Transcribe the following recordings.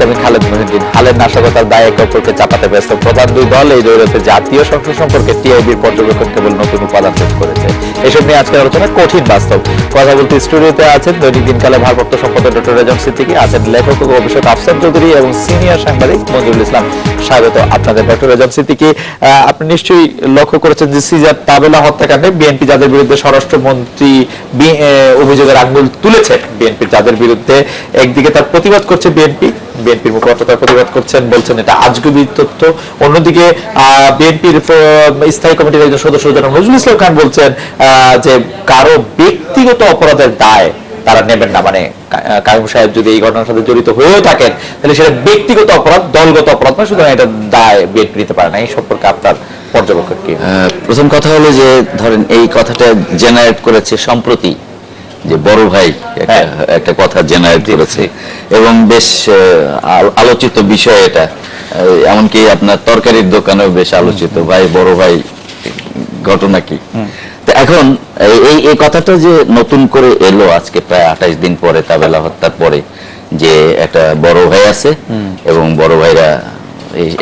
Chairman Khaled Mohiuddin হালের নাশকতার দায় একে অপরকে চাপাতে ব্যস্ত প্রধান দুই দল এই দৌড়াতে জাতীয় সংসদ সম্পর্কে টিআইবির পর্যবেক্ষণ কেবল নতুন উপাদান যোগ করেছে। এসব নিয়ে আজকের আলোচনা কঠিন বাস্তব। কথা বলতে স্টুডিওতে আছেন দৈনিক দিনকালে ভারপ্রাপ্ত সম্পাদক ডক্টর রেজম সিদ্দিকী, আছেন লেখক ও গবেষক আফসার চৌধুরী এবং সিনিয়র সাংবাদিক মঞ্জুরুল ইসলাম। স্বাগত আপনাদের ডক্টর রেজম সিদ্দিকী। আপনি নিশ্চয়ই লক্ষ্য করেছেন যে সিজার তাবেলা হত্যাকাণ্ডে বিএনপি যাদের বিরুদ্ধে স্বরাষ্ট্রমন্ত্রী অভিযোগের আঙুল তুলেছেন, বিএনপির যাদের বিরুদ্ধে একদিকে তার প্রতিবাদ করছে বিএনপির মুখপাত্র তার প্রতিবাদ করছেন, বলছেন এটা আজগুবি তথ্য। অন্যদিকে বিএনপির স্থায়ী কমিটির একজন সদস্য জনাব নজরুল ইসলাম খান বলছেন যে কারো ব্যক্তিগত অপরাধের দায় তারা নেবেন না, মানে কায়ুম সাহেব যদি এই ঘটনার সাথে জড়িত হয়েও থাকেন তাহলে সেটা ব্যক্তিগত অপরাধ, দলগত অপরাধ নয়, সুতরাং এটা দায় বিএনপি নিতে পারে না। এই সম্পর্কে আপনার পর্যবেক্ষণ কি? প্রথম কথা হলো যে ধরেন এই কথাটা জেনারেট করেছে সম্প্রতি যে বড় ভাই একটা কথা জেনারেট করেছে এবং বেশ আলোচিত বিষয় এটা, এমনকি আপনার তরকারির দোকানেও বেশ আলোচিত, ভাই বড় ভাই ঘটনা কি। তো এখন এই কথাটা যে নতুন করে এলো আজকে প্রায় 28 দিন পরে তাবেলা হত্যার পরে, যে একটা বড় ভাই আছে এবং বড় ভাইরা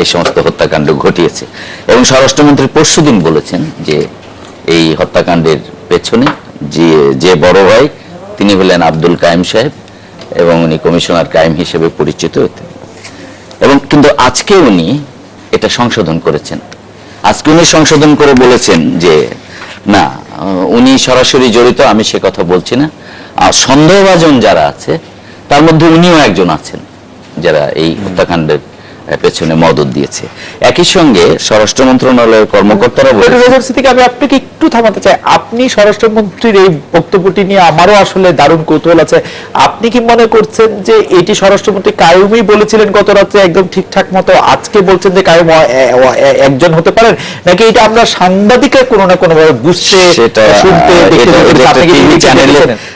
এই সমস্ত হত্যাকাণ্ড ঘটিয়েছে, এবং স্বরাষ্ট্রমন্ত্রী পরশুদিন বলেছেন যে এই হত্যাকাণ্ডের পেছনে যে বড় ভাই তিনি হলেন আব্দুল কাইম সাহেব এবং উনি কমিশনার কাইম হিসেবে পরিচিত। এবং কিন্তু আজকে উনি এটা সংশোধন করেছেন। আজকে উনি সংশোধন করে বলেছেন যে না, উনি সরাসরি জড়িত আমি সে কথা বলছি না, আর সন্দেহভাজন যারা আছে তার মধ্যে উনিও একজন আছেন যারা এই হত্যাকাণ্ডের পেছনে মদত দিয়েছে। একই সঙ্গে স্বরাষ্ট্র মন্ত্রণালয়ের কর্মকর্তারা আমি আপনাকে একটু থামাতে চাই। আপনি স্বরাষ্ট্রমন্ত্রীর এই বক্তব্যটি নিয়ে আমারও আসলে দারুণ কৌতূহল আছে। আপনি কি মনে করছেন যে এটি স্বরাষ্ট্রমন্ত্রী কায়ুমই বলেছিলেন গত রাত্রে একদম ঠিকঠাক মতো, আজকে বলছেন যে কায়ুম একজন হতে পারেন, নাকি এটা আমরা সাংবাদিকরা কোনো না কোনো ভাবে বুঝতে শুনতে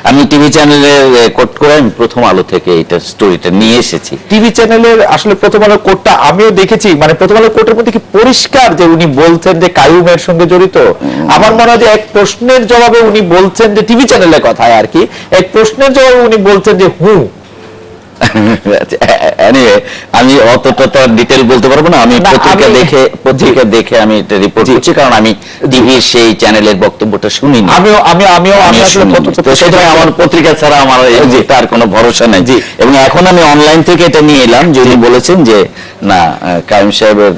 আমি টিভি চ্যানেলে কোট করে আমি প্রথম আলো থেকে এটা স্টোরিটা নিয়ে এসেছি। টিভি চ্যানেলের আসলে প্রথম আলো কোটটা আমিও দেখেছি, মানে প্রথম আলো কোটের মধ্যে কি পরিষ্কার যে উনি বলছেন যে কায়ুমের সঙ্গে জড়িত। আমার মনে হয় যে এক প্রশ্নের জবাবে উনি বলছেন যে টিভি চ্যানেলের কথায় আর কি, এক প্রশ্নের জবাবে উনি বলছেন যে আমি অতটা তো ডিটেইল বলতে পারবো না, আমি পত্রিকা দেখে আমি এটা রিপোর্ট করছি, কারণ আমি টিভির সেই চ্যানেলের বক্তব্যটা শুনিনি। আমার পত্রিকা ছাড়া আমার তার কোনো ভরসা নেই। এবং এখন আমি অনলাইন থেকে এটা নিয়ে এলাম যে উনি বলেছেন যে না, কাইম সাহেবের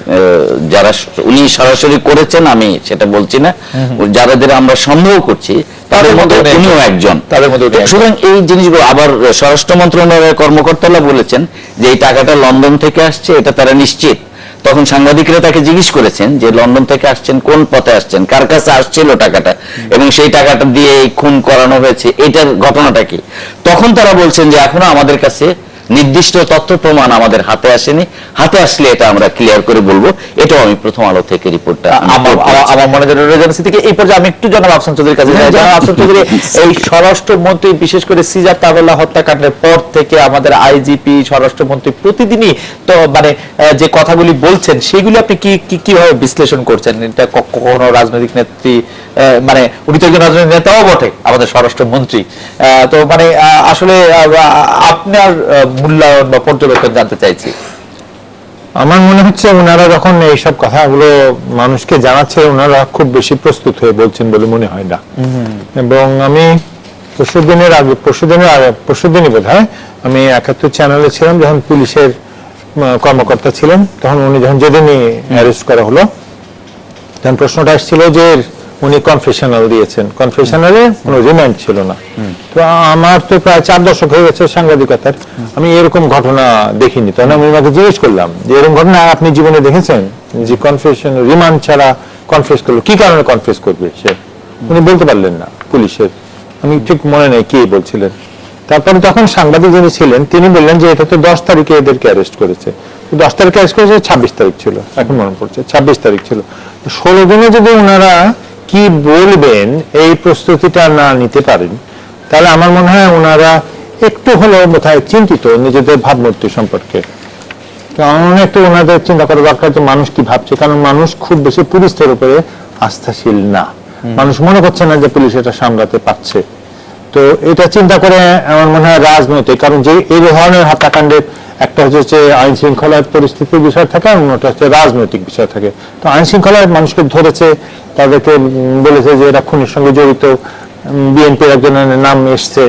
যারা উনি সরাসরি করেছেন আমি সেটা বলছি না, যাদের আমরা সন্দেহ করছি তাদের মধ্যে উনিও একজন। সুতরাং এই জিনিসগুলো আবার স্বরাষ্ট্র মন্ত্রণালয়ের কর্মকর্তারা বলেছেন যে এই টাকাটা লন্ডন থেকে আসছে, এটা তারা নিশ্চিত। তখন সাংবাদিকরা তাকে জিজ্ঞেস করেছেন যে লন্ডন থেকে আসছেন, কোন পথে আসছেন, কার কাছে আসছিল টাকাটা, এবং সেই টাকাটা দিয়ে খুন করানো হয়েছে, এটার ঘটনাটা কি। তখন তারা বলছেন যে এখনো আমাদের কাছে নির্দিষ্ট তথ্য প্রমাণ আমাদের হাতে আসেনি, হাতে আসলে এটা আমরা ক্লিয়ার করে বলবো। এটাও আমি প্রথম আলো থেকে রিপোর্টটা আমার মনে হয় রেজেন্সি থেকে। এই পর্যায়ে আমি একটু জনাব আফসার চৌধুরীর কাছে যাই। জনাব আফসার চৌধুরী, এই স্বরাষ্ট্রমন্ত্রী বিশেষ করে সিজার তাবেলা হত্যাকাণ্ডের পর থেকে আমাদের আইজিপি স্বরাষ্ট্রমন্ত্রী প্রতিদিনই তো মানে যে কথাগুলি বলছেন সেগুলি আপনি কিভাবে বিশ্লেষণ করছেন? এটা কখনো রাজনৈতিক নেত্রী, মানে উনি তো একজন রাজনৈতিক নেতাও বটে আমাদের স্বরাষ্ট্রমন্ত্রী, তো মানে আসলে আপনার মূল্যায়ন বা পর্যবেক্ষণ জানতে চাইছি। আমার মনে হচ্ছে ওনারা যখন এইসব কথাগুলো মানুষকে জানাচ্ছে ওনারা খুব বেশি প্রস্তুত হয়ে বলছেন বলে মনে হয় না। এবং আমি পরশুদিনই বোধ হয় আমি 71 চ্যানেলে ছিলাম যখন পুলিশের কর্মকর্তা ছিলেন, তখন উনি যখন যেদিনই অ্যারেস্ট করা হলো তখন প্রশ্নটা আসছিল যে উনি কনফেশনাল দিয়েছেন, কনফেশনালে কোনো রিমান্ড ছিল না। তো আমার তো প্রায় 4 দশক হয়ে গেছে সাংবাদিকতার, আমি এরকম ঘটনা দেখিনি। তখন আমি ওনাকে জিজ্ঞেস করলাম যে এরকম ঘটনা আপনি জীবনে দেখেছেন যে কনফেশন রিমান্ড ছাড়া কনফেস করলো, কি কারণে কনফেস করবে সে? উনি বলতে পারলেন না পুলিশের, আমি ঠিক মনে নেই কি বলছিলেন। তারপরে তখন সাংবাদিক যিনি ছিলেন তিনি বললেন যে এটা তো 10 তারিখে এদেরকে অ্যারেস্ট করেছে, 10 তারিখে অ্যারেস্ট করেছে, 26 তারিখ ছিল, এখন মনে পড়ছে 26 তারিখ ছিল। 16 দিনে যদি ওনারা কি বলবেন এই প্রস্তুতিটা না নিতে পারেন, তাহলে আমার মনে হয় ওনারা একটু হলেও বোধহয় চিন্তিত নিজেদের ভাবমূর্তি সম্পর্কে। তো আমার একটু ওনাদের চিন্তা করা দরকার যে মানুষ কি ভাবছে, কারণ মানুষ খুব বেশি পুলিশের উপরে আস্থাশীল না, মানুষ মনে করছে না যে পুলিশ এটা সামলাতে পারছে। তো এটা চিন্তা করে আমার মনে হয় রাজনৈতিক, কারণ যে এই ধরনের হত্যাকাণ্ডের একটা হচ্ছে আইন শৃঙ্খলার পরিস্থিতির বিষয় থাকে, আর অন্যটা হচ্ছে রাজনৈতিক বিষয় থাকে। তো আইন শৃঙ্খলার মানুষকে ধরেছে, তাদেরকে বলেছে যে এরা খুনের সঙ্গে জড়িত, বিএনপির একজনের নাম এসছে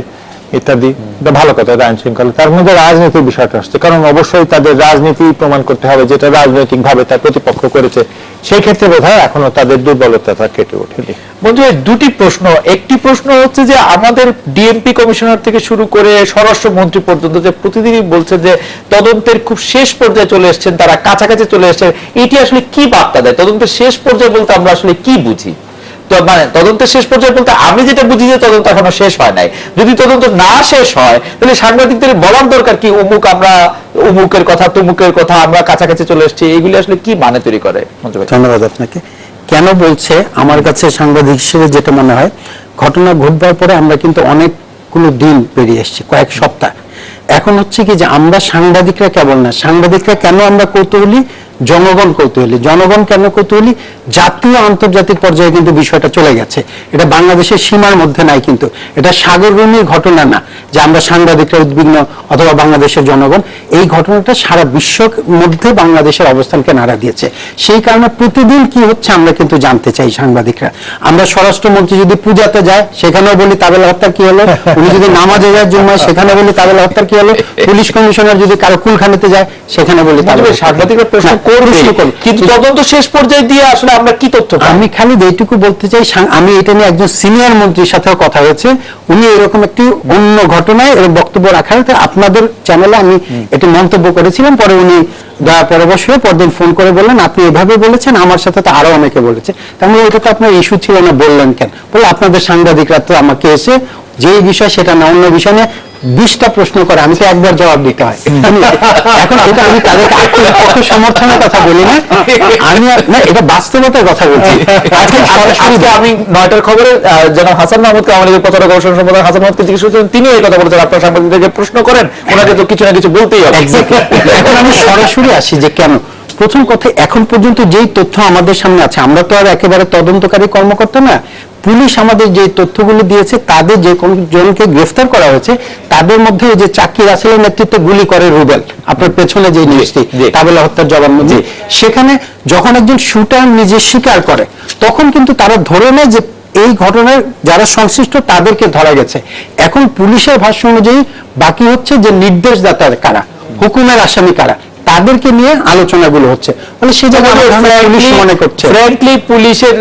ইত্যাদি। এটা ভালো কথা, এটা আইন শৃঙ্খলা। তার মধ্যে রাজনীতির বিষয়টা আসছে, কারণ অবশ্যই তাদের রাজনীতি প্রমাণ করতে হবে, যেটা রাজনৈতিক ভাবে তার প্রতিপক্ষ করেছে। সেই ক্ষেত্রে বোধহয় এখনো তাদের দুর্বলতা কেটে ওঠেনি। বন্ধু, দুটি প্রশ্ন। একটি প্রশ্ন হচ্ছে যে আমাদের ডিএমপি কমিশনার থেকে শুরু করে স্বরাষ্ট্রমন্ত্রী পর্যন্ত যে প্রতিদিনই বলছে যে তদন্তের খুব শেষ পর্যায়ে চলে এসেছেন, তারা কাছাকাছি চলে এসেছেন, এটি আসলে কি বার্তা দেয়? তদন্তের শেষ পর্যায়ে বলতে আমরা আসলে কি বুঝি? মানে তদন্তের শেষ পর্যায়ে বলতে আমি যেটা বুঝি যে তদন্ত এখনো শেষ হয় নাই। যদি তদন্ত না শেষ হয় তাহলে সাংবাদিকদের বলার দরকার কি আমরা অমুকের কথা তমুকের কথা আমরা কাছাকাছি চলে এসেছি, এগুলি আসলে কি মানে তৈরি করে? ধন্যবাদ আপনাকে। কেন বলছে, আমার কাছে সাংবাদিক হিসেবে যেটা মনে হয়, ঘটনা ঘটবার পরে আমরা কিন্তু অনেকগুলো দিন পেরিয়ে এসেছি, কয়েক সপ্তাহ। এখন হচ্ছে কি যে আমরা সাংবাদিকরা কেবল না, সাংবাদিকরা কেন আমরা কৌতূহলী, জনগণ কৌতূহলী। জনগণ কেন কৌতূহলী? জাতীয় আন্তর্জাতিক পর্যায়ে কিন্তু বিষয়টা চলে গেছে, এটা বাংলাদেশের সীমার মধ্যে নাই, কিন্তু এটা সাগররুমির ঘটনা না যে আমরা সাংবাদিকরা উদ্বিগ্ন অথবা বাংলাদেশের জনগণ। এই ঘটনাটা সারা বিশ্বের মধ্যে বাংলাদেশের অবস্থানকে নাড়া দিয়েছে। সেই কারণে প্রতিদিন কি হচ্ছে আমরা কিন্তু জানতে চাই সাংবাদিকরা। আমরা স্বরাষ্ট্রমন্ত্রী যদি পূজাতে যায় সেখানেও বলি তাবেলা হত্যার কি হলো, উনি যদি নামাজে যায় জুম্মায় সেখানে বলি তাবেলা হত্যার কি হলো, পুলিশ কমিশনার যদি কারো কুলখানিতে যায় সেখানে বলি সাংবাদিকরা প্রশ্ন করবে, কিন্তু তদন্ত শেষ পর্যায়ে দিয়ে আসলে আমরা কি তথ্য পাই? আমি খালি এইটুকু বলতে চাই, আমি এটা নিয়ে একজন সিনিয়র মন্ত্রীর সাথেও কথা হয়েছে, উনি এরকম একটি অন্য ঘটনায় বক্তব্য রাখার আপনাদের চ্যানেলে আমি এটি মন্তব্য করেছিলাম। পরে উনি দয়া পরবশ হয়ে পরদিন ফোন করে বললেন আপনি এভাবে বলেছেন, আমার সাথে তো আরো অনেকে বলেছে। তাহলে ওইটা তো আপনার ইস্যু ছিল না, বললেন কেন? বলে আপনাদের সাংবাদিকরা তো আমাকে এসে যেই বিষয় সেটা না অন্য বিষয় নিয়ে 20টা প্রশ্ন করে, আমি তো একবার জবাব দিতে হয়। এখন এটা আমি তাদেরকে পক্ষ সমর্থনের কথা বলি না, আমি না এটা বাস্তবতার কথা বলছি। আজকে আমি 9টার খবরে জনাব হাসান মাহমুদকে, আমাদের প্রচার গবেষণা সম্পাদক হাসান মাহমুদকে জিজ্ঞেস করেছেন, তিনি এই কথা বলেছেন আপনারা সাংবাদিকদেরকে প্রশ্ন করেন, ওনাকে তো কিছু না কিছু বলতেই হবে। এখন আমি সরাসরি আসি যে কেন। প্রথম কথা, এখন পর্যন্ত যেই তথ্য আমাদের সামনে আছে, আমরা তো আর একেবারে তদন্তকারী কর্মকর্তা না, পুলিশ আমাদের যে তথ্যগুলি দিয়েছে, তাদের যে কোন জনকে গ্রেফতার করা হয়েছে তাদের মধ্যে যে চাকি রাসেলের নেতৃত্বে গুলি করে রুবেল, আপনার পেছনে যে নিউজটি তাবেলা হত্যার জবানবন্দি, সেখানে যখন একজন শুটার নিজে স্বীকার করে তখন কিন্তু তারা ধরে নেয় যে এই ঘটনার যারা সংশ্লিষ্ট তাদেরকে ধরা গেছে। এখন পুলিশের ভাষ্য অনুযায়ী বাকি হচ্ছে যে নির্দেশদাতা কারা, হুকুমের আসামি কারা, তাদেরকে নিয়ে আলোচনাগুলো হচ্ছে। মানে সেই জায়গায় পুলিশ মনে করছে, ফ্র্যাঙ্কলি পুলিশের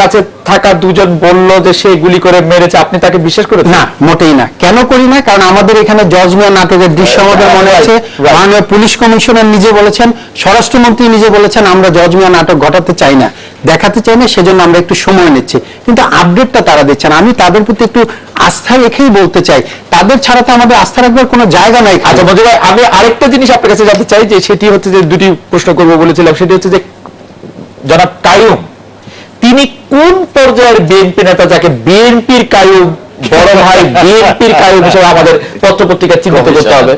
কাছে থাকা দুজন বলল যে সে গুলি করে মেরেছে, আপনি তাকে বিশ্বাস করেন? না, মোটেই না। কেন করি না? কারণ আমাদের এখানে জজ মিয়া নাটকের দৃশ্য আমাদের মনে আছে, মাননীয় পুলিশ কমিশনার নিজে বলেছেন, স্বরাষ্ট্রমন্ত্রী নিজে বলেছেন আমরা জজ মিয়া নাটক ঘটাতে চাই না, দেখাতে চাই না, সেজন্য আমরা একটু সময় নিচ্ছি। কিন্তু আপডেটটা তারা দিচ্ছেন। আমি তাদের প্রতি একটু আস্থা রেখেই বলতে চাই, তাদের ছাড়া তো আমাদের আস্থা রাখবার কোনো জায়গা নাই। আচ্ছা মজুর ভাই, আমি আরেকটা জিনিস আপনার কাছে জানতে চাই, যে সেটি হচ্ছে যে দুটি প্রশ্ন করবো বলেছিলাম, সেটি হচ্ছে যে জনাব কাইয়ুম, তিনি কোন পর্যায়ের বিএনপি নেতা যাকে বিএনপির কাইয়ুম, বড় ভাই বিএনপির কাইয়ুম হিসেবে আমাদের পত্রপত্রিকা চিহ্নিত করতে হবে?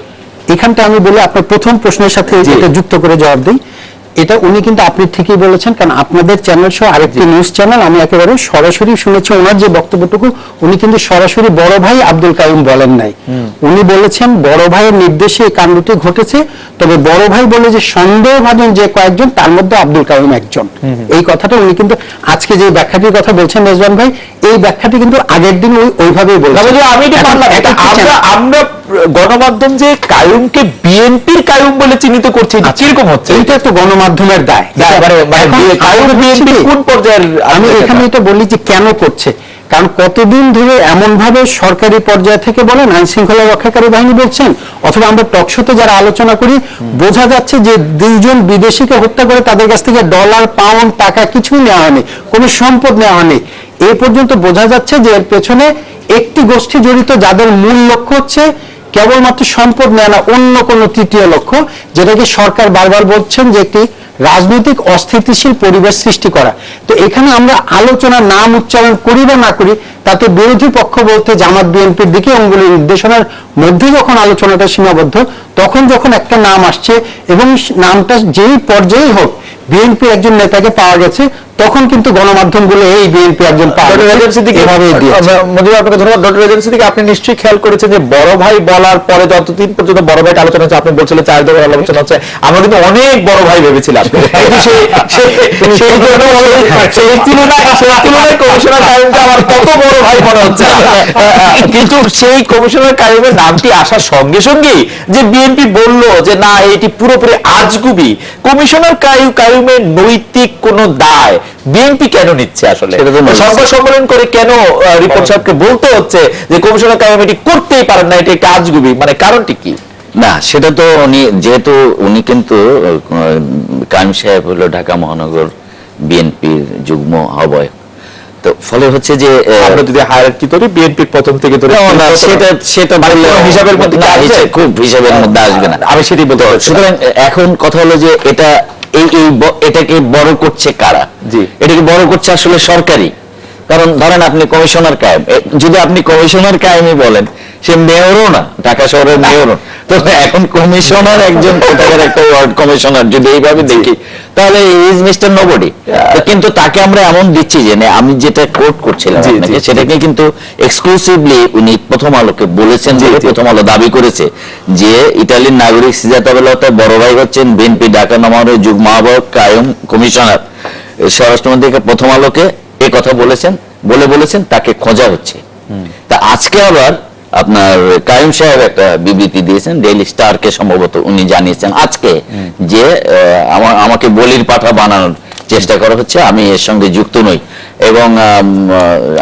এখানটা আমি বলি আপনার প্রথম প্রশ্নের সাথে এটা যুক্ত করে জবাব দিই। এটা উনি কিন্তু আপনি ঠিকই বলেছেন, কারণ আপনাদের চ্যানেল সহ আরেকটি নিউজ চ্যানেল আমি একেবারে সরাসরি শুনেছি ওনার যে বক্তব্যটুকু, উনি কিন্তু সরাসরি বড় ভাই আব্দুল কাইয়ুম বলেন নাই। উনি বলেছেন বড় ভাইয়ের নির্দেশে এই কাণ্ডটি ঘটেছে, তবে বড় ভাই বলে যে সন্দেহভাজন যে কয়েকজন তার মধ্যে আব্দুল কাইয়ুম একজন। এই কথাটা উনি কিন্তু আজকে যে ব্যাখ্যাটির কথা বলছেন রেজওয়ান ভাই, এই ব্যাখ্যাটি কিন্তু আগের দিন ওইভাবেই বলছেন। আমি আমরা গণমাধ্যম যে কাইয়ুমকে বিএনপির কাইয়ুম বলে চিহ্নিত করছে, কিরকম হচ্ছে? এইটা তো গণমাধ্যমের দায়। কোন পর্যায়ের? আমি এখানে এটা বলি যে কেন করছে, কারণ কতদিন ধরে এমন ভাবে সরকারি পর্যায় থেকে বলেন, আইন শৃঙ্খলা রক্ষাকারী বাহিনী বলছেন, অথবা আমরা টকশোতে যারা আলোচনা করি, বোঝা যাচ্ছে যে দুইজন বিদেশিকে হত্যা করে তাদের কাছ থেকে ডলার পাউন্ড টাকা কিছুই নেওয়া হয়নি, কোনো সম্পদ নেওয়া হয়নি। এই পর্যন্ত বোঝা যাচ্ছে যে এর পেছনে একটি গোষ্ঠী জড়িত, যাদের মূল লক্ষ্য হচ্ছে কেবলমাত্র সম্পদ নেওয়া না, অন্য কোনো তৃতীয় লক্ষ্য, যেটাকে সরকার বারবার বলছেন যে একটি রাজনৈতিক অস্থিতিশীল পরিবেশ সৃষ্টি করা। তো এখানে আমরা আলোচনার নাম উচ্চারণ করি বা না করি, তাতে বিরোধী পক্ষ বলতে জামাত বিএনপির দিকে অঙ্গুলি নির্দেশনার মধ্যে যখন আলোচনাটা সীমাবদ্ধ, তখন যখন একটা নাম আসছে এবং নামটা যেই পর্যায়ে হোক বিএনপির একজন নেতাকে পাওয়া গেছে, তখন কিন্তু গণমাধ্যমগুলো এই বিএনপি একজন ডক্টর রেজাউল সিদ্দিকী, এভাবেই দিয়েছে। মঞ্জুর আপনাকে ধন্যবাদ। ডক্টর রেজাউল সিদ্দিকী, আপনি নিশ্চয়ই খেয়াল করেছেন যে বড় ভাই বলার পরে যতদিন পর্যন্ত বড় ভাইকে আলোচনা হচ্ছে, আপনি বলছিলেন 4 দফার আলোচনা হচ্ছে, আমরা কিন্তু অনেক বড় ভাই ভেবেছিলাম, কিন্তু সেই তুলনায় কমিশনার কাইয়ুমকে আমার কত বড় ভাই মনে হচ্ছে। কিন্তু সেই কমিশনার কাইয়ুমের নামটি আসার সঙ্গে সঙ্গেই যে বিএনপি বলল যে না, এটি পুরোপুরি আজগুবি, কমিশনার কাইয়ুমের নৈতিক কোনো দায় বিএনপি কেন নিচ্ছে আসলে? সেটা তো বলছি। সংবাদ সম্মেলন করে কেন রিপোর্ট সাহেবকে বলতে হচ্ছে যে কমিশনার কাইয়ুম এটি করতেই পারেন না, এটি একটা আজগুবি, মানে কারণটি কি? না, সেটা তো উনি যেহেতু উনি কিন্তু কাইয়ুম সাহেব হলো ঢাকা মহানগর বিএনপির যুগ্ম আহ্বায়ক, তো ফলে হচ্ছে যে আমরা যদি হায়ারার্কি ধরি, বিএনপির প্রথম থেকে ধরে সেটা বললে হিসাবের মধ্যে না, আসবে? খুব হিসাবের মধ্যে আসবে না। আমি সেটাই বলতে চাচ্ছি। সুতরাং এখন কথা হলো যে এটাকে বড় করছে কারা? জি। এটাকে বড় করছে আসলে সরকারি। কারণ ধরেন আপনি কমিশনার কায়েম, যদি আপনি কমিশনার কায়েমই বলেন, সে মেয়রও না, ঢাকা শহরের মেয়রও, তো এখন কমিশনার একজন কোথাকার একটা ওয়ার্ড কমিশনার যদি এইভাবে দেখি, তাহলে ইজ মিস্টার নোবডি। কিন্তু তাকে আমরা এমন দিচ্ছি যে আমি যেটা কোট করছিলাম জি, আপনাকে, জি, সেটাকে কিন্তু এক্সক্লুসিভলি উনি প্রথম আলোকে বলেছেন, যে প্রথম আলো দাবি করেছে যে ইতালির নাগরিক সিজাতা বেলাতে বড় ভাই হচ্ছেন বিএনপি ঢাকা মহানগর যুগ্ম আহ্বায়ক কায়েম কমিশনার। স্বরাষ্ট্রমন্ত্রী প্রথম আলোকে এই কথা বলেছেন তাকে খোঁজা হচ্ছে। তা আজকে আবার আপনার কায়েম সাহেব একটা বিবৃতি দিয়েছেন, ডেইলি স্টারকে সম্ভবত উনি জানিয়েছেন আজকে যে আমাকে বলির পাঠা বানানোর চেষ্টা করা হচ্ছে, আমি এর সঙ্গে যুক্ত নই। এবং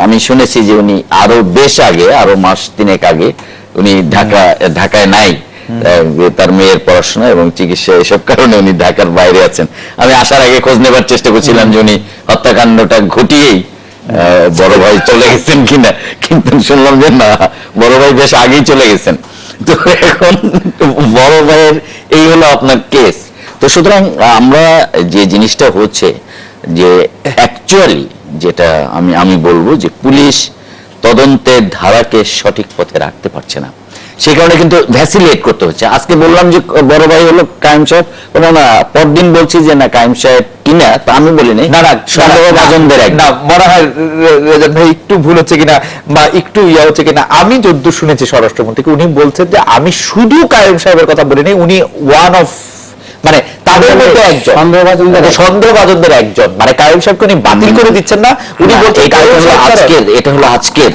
আমি শুনেছি যে উনি আরো বেশ আগে, আরো মাস 3 আগে উনি ঢাকায় নাই, তার মেয়ের পড়াশোনা এবং চিকিৎসা এসব কারণে উনি ঢাকার বাইরে আছেন। আমি আসার আগে খোঁজ নেবার চেষ্টা করছিলাম যে উনি হত্যাকাণ্ডটা ঘটিয়েই বড় ভাই চলে গেছেন কিনা, কিন্তু শুনলাম যে না, বড় ভাই বেশ আগেই চলে গেছেন। তো এখন বড় ভাইয়ের এই হলো আপনার কেস। তো সুতরাং আমরা যে জিনিসটা হচ্ছে যে অ্যাকচুয়ালি যেটা আমি বলবো যে পুলিশ তদন্তের ধারাকে সঠিক পথে রাখতে পারছে না, সেই কারণে কিন্তু ভ্যাসিলেট করতে হচ্ছে। আজকে বললাম যে বড় ভাই হলো কায়েম সাহেব, না পরদিন বলছি যে না কায়েম সাহেব কিনা, তা আমি বলি নাই, না সন্দেহভাজনদের এক না, মনে হয় রেজাউল ভাই একটু ভুল হচ্ছে কিনা বা একটু হচ্ছে কিনা। আমি যদ্দূর শুনেছি স্বরাষ্ট্রমন্ত্রীকে, উনি বলছেন যে আমি শুধু কায়েম সাহেবের কথা বলিনি, উনি ওয়ান অফ, মানে তাদের মধ্যে একজন, সন্দেহভাজনদের একজন, মানে কায়েম সাহেবকে উনি বাতিল করে দিচ্ছেন না, উনি বলছেন এটা হলো আজকের।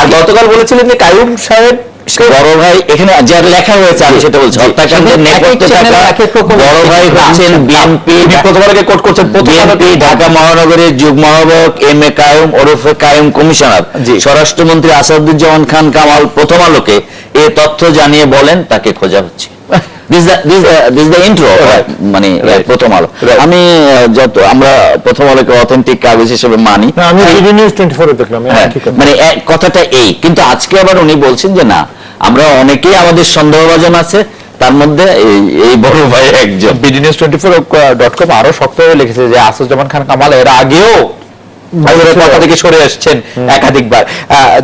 আর গতকাল বলেছিলেন যে কায়েম সাহেব বড় ভাই, এখানে যা লেখা হয়েছে আমি সেটা বলছি, হত্যাকাণ্ডের নেপথ্যে থাকা বড় ভাই হচ্ছেন বিএনপি, প্রথমবারকে কোট করছেন বিএনপি ঢাকা মহানগরের যুগ্ম আহ্বায়ক এম এ কায়েম ওরফে কায়েম কমিশনার। স্বরাষ্ট্রমন্ত্রী আসাদুজ্জামান খান কামাল প্রথম আলোকে এ তথ্য জানিয়ে বলেন তাকে খোঁজা হচ্ছে। মানে প্রথম আলো, আমি যত আমরা প্রথম আলোকে অথেন্টিক কাগজ হিসেবে মানি, আমি নিউজ 24 দেখলাম, মানে কথাটা এই। কিন্তু আজকে আবার উনি বলছেন যে না, আমরা অনেকেই আমাদের সন্দেহভাজন আছে, তার মধ্যে এই বড় ভাই একজন। BDNews24.com আরো শক্ত হয়ে লিখেছে যে আসাদুজ্জামান খান কামাল এর আগেও কথা থেকে সরে আসছেন একাধিকবার।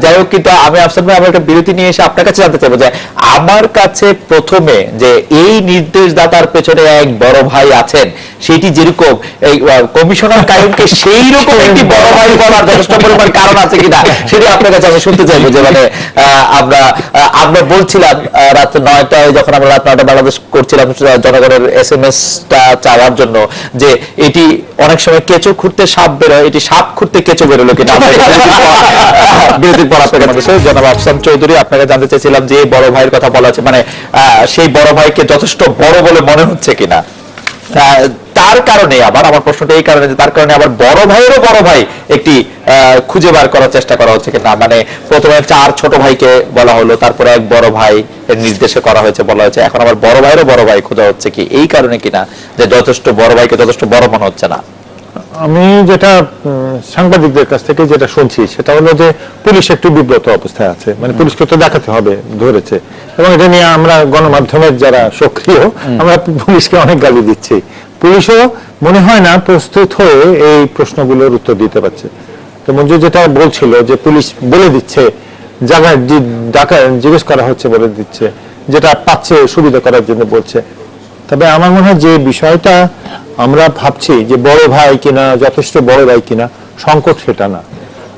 যাই হোক, কিন্তু আমি আফসার ভাই আমার একটা বিরতি নিয়ে এসে আপনার কাছে জানতে চাইবো যে আমার কাছে প্রথমে যে এই নির্দেশদাতার পেছনে এক বড় ভাই আছেন, সেটি যেরকম এই কমিশনার কায়েমকে সেই রকম একটি বড় ভাই বলার যথেষ্ট পরিমাণ কারণ আছে কিনা সেটি আপনার কাছে আমি শুনতে চাইবো। যে মানে আমরা বলছিলাম রাত 9টায়, যখন আমরা রাত 9টা বাংলাদেশ করছিলাম জনগণের SMS-টা চাওয়ার জন্য, যে এটি অনেক সময় কেঁচো খুঁড়তে সাপ বেরোয়, এটি সাপ খুঁড়তে কেঁচো বেরোলো কিনা। বিরতির পর আপনাকে জনাব আফসান চৌধুরী, আপনাকে জানতে চাইছিলাম যে বড় ভাইয়ের কথা বলা আছে, মানে সেই বড় ভাইকে যথেষ্ট বড় বলে মনে হচ্ছে কিনা। তার কারণে আবার আমার প্রশ্নটা এই কারণে যে তার কারণে আবার বড় ভাইয়েরও বড় ভাই একটি খুঁজে বার করার চেষ্টা করা হচ্ছে কিনা, মানে প্রথমে 4 ছোট ভাইকে বলা হলো, তারপরে এক বড় ভাই এর নির্দেশে করা হয়েছে, বলা হয়েছে, এখন আবার বড় ভাইয়েরও বড় ভাই খোঁজা হচ্ছে কি এই কারণে কিনা যে যথেষ্ট বড় ভাইকে যথেষ্ট বড় মনে হচ্ছে না। আমি যেটা সাংবাদিকদের কাছ থেকে যেটা শুনছি সেটা হলো যে পুলিশ একটু বিব্রত অবস্থায় আছে, মানে পুলিশকে তো দেখাতে হবে ধরেছে, এবং এটা নিয়ে আমরা গণমাধ্যমের যারা সক্রিয় আমরা পুলিশকে অনেক গালি দিচ্ছি। পুলিশও মনে হয় না প্রস্তুত হয়ে এই প্রশ্নগুলোর উত্তর দিতে পারছে। তো মঞ্জু যেটা বলছিল যে পুলিশ বলে দিচ্ছে, জায়গায় ডাকা জিজ্ঞেস করা হচ্ছে বলে দিচ্ছে, যেটা পাচ্ছে সুবিধা করার জন্য বলছে। তবে আমার মনে হয় যে বিষয়টা আমরা ভাবছি যে বড় ভাই কিনা, যথেষ্ট বড় ভাই কিনা, সংকট সেটা না।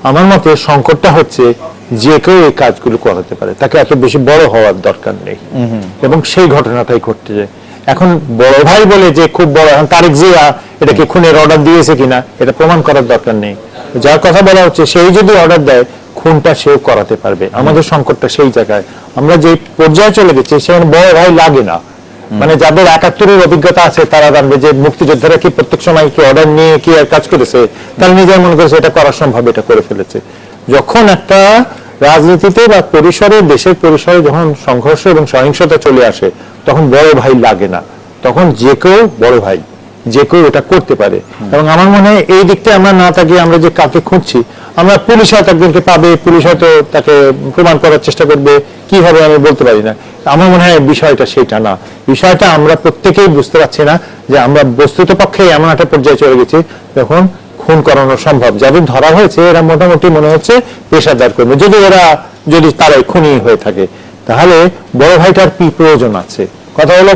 আমার মতে সংকটটা হচ্ছে যে কেউ এই কাজগুলো করাতে পারে, তাকে এত বেশি বড় হওয়ার দরকার নেই, এবং সেই ঘটনাটাই ঘটতে যায়। এখন বড় ভাই বলে যে খুব বড়, এখন তারেক জিয়া এটাকে খুনের অর্ডার দিয়েছে কিনা এটা প্রমাণ করার দরকার নেই। যার কথা বলা হচ্ছে সেই যদি অর্ডার দেয়, খুনটা সেও করাতে পারবে। আমাদের সংকটটা সেই জায়গায়, আমরা যে পর্যায়ে চলে গেছি সেখানে বড় ভাই লাগে না। মানে যাদের ৭১-এর অভিজ্ঞতা আছে তারা জানবে যে মুক্তিযোদ্ধারা কি প্রত্যেক সময় কি অর্ডার নিয়ে কি আর কাজ করেছে, তারা নিজের মনে করেছে এটা করা সম্ভব, এটা করে ফেলেছে। যখন একটা রাজনীতিতে বা পরিসরে, দেশের পরিসরে যখন সংঘর্ষ এবং সহিংসতা চলে আসে, তখন বড় ভাই লাগে না, তখন যে কেউ বড় ভাই, যে কেউ এটা করতে পারে। এবং আমার মনে হয় এই দিকটা আমরা না তাকিয়ে আমরা যে কাকে খুঁজছি, আমরা পুলিশ হয়তো একজনকে পাবে, পুলিশ হয়তো তাকে প্রমাণ করার চেষ্টা করবে, কিভাবে আমি বলতে পারি না। আমার মনে হয় বিষয়টা সেটা না। বিষয়টা আমরা প্রত্যেকেই বুঝতে পারছি না যে আমরা বস্তুত পক্ষে এমন একটা পর্যায়ে চলে গেছি যখন খুন করানো সম্ভব। যাদের ধরা হয়েছে এরা মোটামুটি মনে হচ্ছে পেশাদার কর্মী, যদি তারাই খুনি হয়ে থাকে, তাহলে বড় ভাইটার কি প্রয়োজন আছে? কথা হলো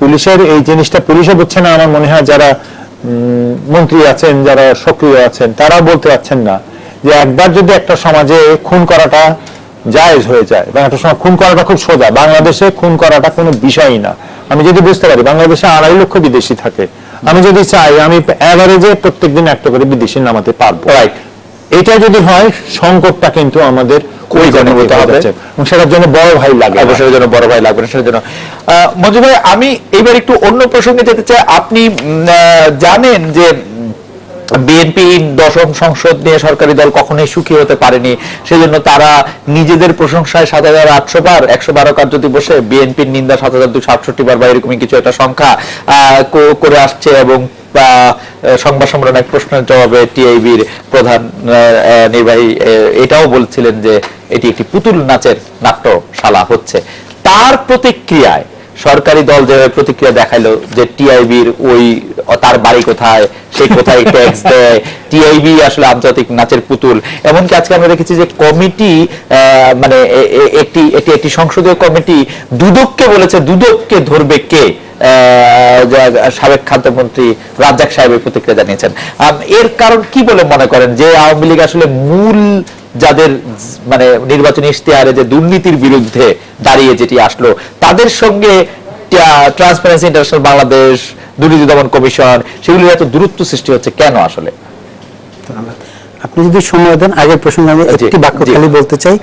পুলিশের এই জিনিসটা পুলিশও বুঝছে না। আমার মনে হয় যারা মন্ত্রী আছেন, যারা সক্রিয় আছেন, তারা বলতে পারছেন না যে একবার যদি একটা সমাজে খুন করাটা জায়েজ হয়ে যায়, এবং একটা সময় খুন করাটা খুব সোজা, বাংলাদেশে খুন করাটা কোনো বিষয়ই না। আমি যদি বুঝতে পারি বাংলাদেশে ২.৫ লক্ষ বিদেশি থাকে, আমি যদি চাই আমি অ্যাভারেজে প্রত্যেকদিন একটা করে বিদেশি নামাতে পারবো, এটা যদি হয়, সংকটটা কিন্তু আমাদের ওই ঘনীভূত হবে, এবং সেটার জন্য বড় ভাই লাগে, অবশ্যই জন্য বড় ভাই লাগবে না। সেটার জন্য মঞ্জু ভাই, আমি এবার একটু অন্য প্রসঙ্গে যেতে চাই। আপনি জানেন যে বিএনপি ১০ম সংসদ নিয়ে সরকারি দল কখনোই সুখী হতে পারেনি, সেজন্য তারা নিজেদের প্রশংসায় ৭,৮০০ বার, ১১২ কার্য দিবসে বিএনপির নিন্দা ৭,২৬৮ বার বা এরকমই কিছু একটা সংখ্যা করে আসছে। এবং সংবাদ সম্মেলনে এক প্রশ্নের জবাবে টিআইবির প্রধান নির্বাহী এটাও বলছিলেন যে এটি একটি পুতুল নাচের নাট্যশালা হচ্ছে। তার প্রতিক্রিয়ায় সরকারি দল যেভাবে প্রতিক্রিয়া দেখাইলো যে টিআইবির তার বাড়ি কোথায়, সে কোথায় ট্যাক্স দেয়, টিআইবি আসলে আন্তর্জাতিক নাচের পুতুল। এমনকি আজকে আমরা দেখেছি যে কমিটি, মানে একটি সংসদীয় কমিটি দুদককে বলেছে দুদককে ধরবে কে। সাবেক খাদ্যমন্ত্রী রাজ্জাক সাহেবের প্রতিক্রিয়া জানিয়েছেন। এর কারণ কি বলে মনে করেন যে আওয়ামী লীগ আসলে মূল যাদের মানে নির্বাচনী ইশতেহারে যে দুর্নীতির বিরুদ্ধে দাঁড়িয়ে যেটি আসলো, তাদের সঙ্গে ট্রান্সপারেন্সি ইন্টারন্যাশনাল বাংলাদেশ, দুর্নীতি দমন কমিশন, সেগুলির এত দূরত্ব সৃষ্টি হচ্ছে কেন আসলে? আপনি যদি সময় দেন, আগের প্রসঙ্গে আমি একটি বাক্য খালি বলতে চাই।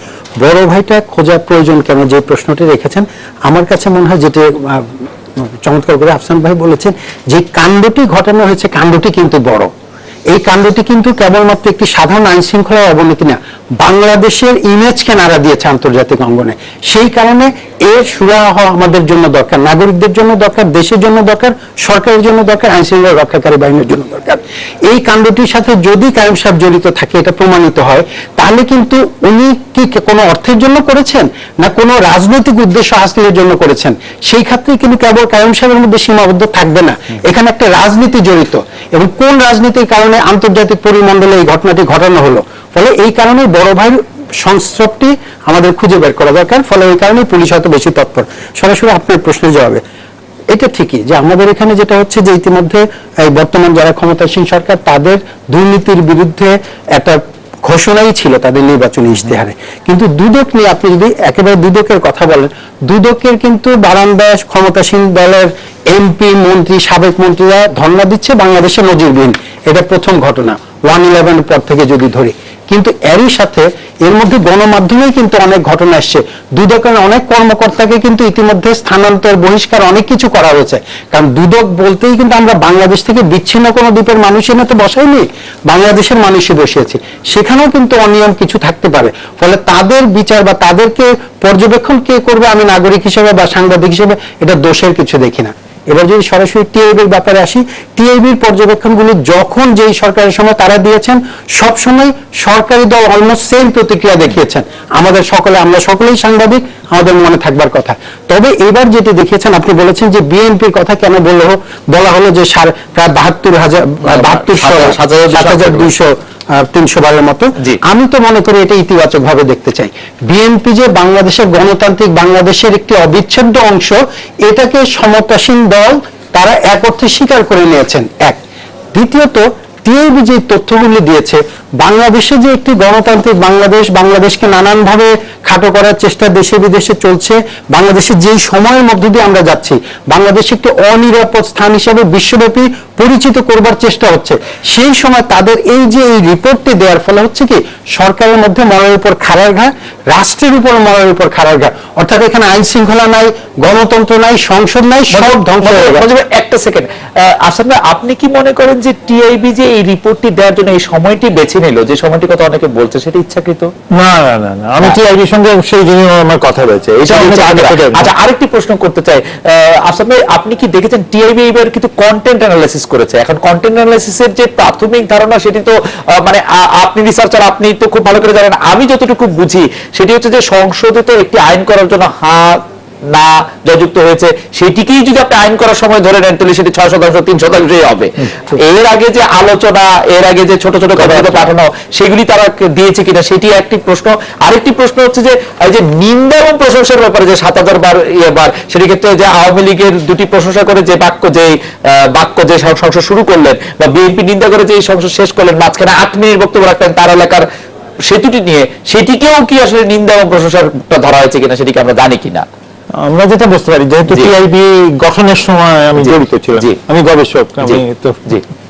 বড় ভাইটা খোঁজার প্রয়োজন কেন, যে প্রশ্নটি রেখেছেন, আমার কাছে মনে হয় যেটা চমৎকার করে আফসান ভাই বলেছেন, যে কাণ্ডটি ঘটানো হয়েছে, কাণ্ডটি কিন্তু বড়। এই কাণ্ডটি কিন্তু কেবলমাত্র একটি সাধারণ আইন শৃঙ্খলার অবনতি না, বাংলাদেশের ইমেজকে নাড়া দিয়েছে আন্তর্জাতিক অঙ্গনে। সেই কারণে এর সুরাহা হওয়া আমাদের জন্য দরকার, নাগরিকদের জন্য দরকার, দেশের জন্য দরকার, সরকারের জন্য দরকার, আইন শৃঙ্খলা রক্ষাকারী বাহিনীর জন্য দরকার। এই কাণ্ডটির সাথে যদি কায়েম সাহেব জড়িত থাকে, এটা প্রমাণিত হয়, তাহলে কিন্তু উনি কি কোনো অর্থের জন্য করেছেন না কোনো রাজনৈতিক উদ্দেশ্য হাসিলের জন্য করেছেন, সেই ক্ষেত্রে কিন্তু কেবল কায়েম সাহেবের মধ্যে সীমাবদ্ধ থাকবে না, এখানে একটা রাজনীতি জড়িত। এবং কোন রাজনীতির কারণে আন্তর্জাতিক পরিমণ্ডলে এই ঘটনাটি ঘটানো হলো, ফলে এই কারণে বড় ভাইয়ের সংস্রবটি আমাদের খুঁজে বের করা দরকার। ফলে এই কারণে পুলিশ হয়তো বেশি তৎপর। সরাসরি আপনার প্রশ্নের জবাবে, এটা ঠিকই যে আমাদের এখানে যেটা হচ্ছে যে ইতিমধ্যে এই বর্তমান যারা ক্ষমতাসীন সরকার, তাদের দুর্নীতির বিরুদ্ধে একটা ঘোষণাই ছিল তাদের নির্বাচনী ইশতেহারে। কিন্তু দুদক নিয়ে আপনি যদি একেবারে দুদকের কথা বলেন, দুদকের কিন্তু বারান্দায় ক্ষমতাসীন দলের এমপি, মন্ত্রী, সাবেক মন্ত্রীরা ধর্ণা দিচ্ছে, বাংলাদেশে নজিরবিহীন। এটা প্রথম ঘটনা 1/11 পর থেকে যদি ধরি। কিন্তু এরই সাথে এর মধ্যে গণমাধ্যমেই কিন্তু অনেক ঘটনা আসছে, দুদকের অনেক কর্মকর্তাকে কিন্তু ইতিমধ্যে স্থানান্তর, বহিষ্কার, অনেক কিছু করা হয়েছে। কারণ দুদক বলতেই কিন্তু আমরা বাংলাদেশ থেকে বিচ্ছিন্ন কোনো দ্বীপের মানুষ এনে তো বসাইনি, বাংলাদেশের মানুষই বসিয়েছি। সেখানেও কিন্তু অনিয়ম কিছু থাকতে পারে। ফলে তাদের বিচার বা তাদেরকে পর্যবেক্ষণ কে করবে, আমি নাগরিক হিসেবে বা সাংবাদিক হিসেবে এটা দোষের কিছু দেখি না। এবার যদি সরাসরি টিআইবির ব্যাপারে আসি, টিআইবির পর্যবেক্ষণগুলো যখন যেই সরকারের সময় তারা দিয়েছেন, সব সময় সরকারি দল অলমোস্ট সেম প্রতিক্রিয়া দেখিয়েছেন। আমরা সকলেই সাংবাদিক, আমাদের মনে থাকবার কথা। তবে এবার যেটি দেখিয়েছেন, আপনি বলেছেন যে বিএনপির কথা কেন বলা হলো যে প্রায় 7,200-300 বারের মতো। আমি তো মনে করি এটা ইতিবাচক ভাবে দেখতে চাই। বিএনপি যে বাংলাদেশের গণতান্ত্রিক বাংলাদেশের একটি অবিচ্ছেদ্য অংশ, এটাকে সমতাসীন দল তারা এক অর্থে স্বীকার করে নিয়েছেন। এক, দ্বিতীয়ত টিআইবি যে তথ্যগুলি দিয়েছে, বাংলাদেশে যে একটি গণতান্ত্রিক বাংলাদেশ, বাংলাদেশকে নানানভাবে খাটো করার চেষ্টা দেশে বিদেশে চলছে, বাংলাদেশের যেই সময়ের মধ্য দিয়ে আমরা যাচ্ছি, বাংলাদেশ একটি অনিরাপদ স্থান হিসেবে বিশ্বব্যাপী পরিচিত করবার চেষ্টা হচ্ছে, সেই সময় তাদের এই যে এই রিপোর্টটি দেওয়ার ফলে হচ্ছে কি সরকারের মধ্যে মরার উপর খাড়ার ঘা, রাষ্ট্রের উপর মরার উপর খাড়ার ঘা, অর্থাৎ এখানে আইন শৃঙ্খলা নাই, গণতন্ত্র নাই, সংসদ নাই, সব ধ্বংস হয়ে গেছে। একটা সেকেন্ড, আসাদ ভাই, আপনি কি মনে করেন যে টিআইবি যে এই রিপোর্টটি দেওয়ার জন্য এই সময়টি বেছে নিল, যে সময়টি কথা অনেকে বলছে, সেটা ইচ্ছাকৃত? না না না না, আমি টিআইবির সঙ্গে সেই জন্য আমার কথা হয়েছে। আচ্ছা, আরেকটি প্রশ্ন করতে চাই, আসাদ ভাই, আপনি কি দেখেছেন টিআইবি এবার কিন্তু কন্টেন্ট অ্যানালাইসিস করেছে। এখন কন্টেন্ট অ্যানালাইসিসের যে প্রাথমিক ধারণা, সেটি তো মানে আপনি রিসার্চার, আপনি তো খুব ভালো করে জানেন, আমি যতটুকু বুঝি সেটি হচ্ছে যে সংসদে তো একটি আইন করার জন্য না যুক্ত হয়েছে, সেটিকেই যদি আপনি আইন করার সময় ধরে নেন, তাহলে সেটি 6%, 3%ই হবে। এর আগে যে আলোচনা, এর আগে যে ছোট ছোট কথা পাঠানো, সেগুলি তারা দিয়েছে কিনা, সেটি একটি প্রশ্ন। আরেকটি প্রশ্ন হচ্ছে যে এই যে নিন্দা এবং প্রশংসার ব্যাপারে যে 7000 বার বার, সেটি ক্ষেত্রে যে আওয়ামী লীগের দুটি প্রশংসা করে যে বাক্য যে সংসদ শুরু করলেন, বা বিএনপি নিন্দা করে যে সংসদ শেষ করলেন, মাঝখানে 8 মিনিট বক্তব্য রাখলেন তার এলাকার সেতুটি নিয়ে, সেটিকেও কি আসলে নিন্দা এবং প্রশংসার ধরা হয়েছে কিনা, সেটিকে আমরা জানি কিনা? আমরা যেটা বুঝতে পারি, যেহেতু টিআইবি গঠনের সময় আমি জড়িত ছিলাম, আমি গবেষক, আমি তো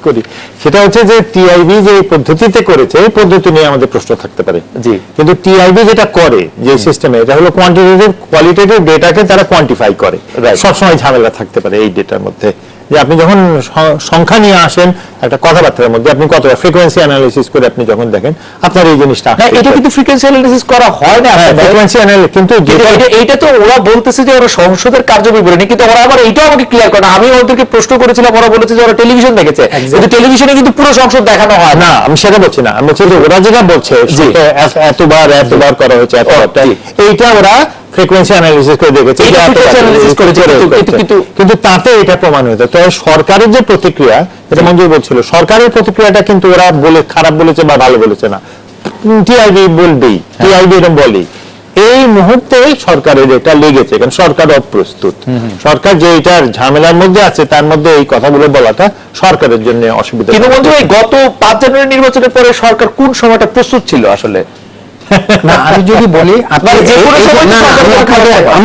করি, সেটা হচ্ছে যে টিআইবি যে পদ্ধতিতে করেছে, এই পদ্ধতি নিয়ে আমাদের প্রশ্ন থাকতে পারে। কিন্তু টিআইবি যেটা করে যে সিস্টেমে, এটা হলো কোয়ান্টিটেটিভ কোয়ালিটেটিভ ডেটাকে তারা কোয়ান্টিফাই করে। সবসময় ঝামেলা থাকতে পারে এই ডেটার মধ্যে, যে আপনি যখন সংখ্যা নিয়ে আসেন একটা কথাবার্তার মধ্যে, আপনি কতটা ফ্রিকোয়েন্সি অ্যানালিসিস করে আপনি যখন দেখেন, আপনার এই জিনিসটা এটা কিন্তু ফ্রিকোয়েন্সি অ্যানালিসিস করা হয় না, ফ্রিকোয়েন্সি অ্যানালিসিস, কিন্তু এটা তো ওরা বলতেছে যে ওরা সংসদের কার্যবিবরণী, কিন্তু ওরা আবার এইটাও আমাকে ক্লিয়ার করে না। আমি ওদেরকে প্রশ্ন করেছিলাম, ওরা বলেছে যে ওরা টেলিভিশন দেখেছে, কিন্তু টেলিভিশনে কিন্তু পুরো সংসদ দেখানো হয় না। আমি সেটা বলছি না, আমি বলছি যে ওরা যেটা বলছে এতবার করা হয়েছে, এইটা ওরা ফ্রিকোয়েন্সি অ্যানালিসিস করে দেখেছে, কিন্তু তাতে এটা প্রমাণ হয়েছে। তো সরকারের যে প্রতিক্রিয়া, এটা মঞ্জুর বলছিল, সরকারের প্রতিক্রিয়াটা কিন্তু ওরা খারাপ বলেছে বা ভালো বলেছে না, টিআইবি বলবেই, টিআইবি এরকম বলেই। এই মুহূর্তে সরকারের এটা লেগেছে, কারণ সরকার অপ্রস্তুত। সরকার যে এটার ঝামেলার মধ্যে আছে, তার মধ্যে এই কথাগুলো বলাটা সরকারের জন্য অসুবিধা। কিন্তু বন্ধু, এই গত 5 জানুয়ারি নির্বাচনের পরে সরকার কোন সময়টা প্রস্তুত ছিল আসলে? না, আমি যদি বলি,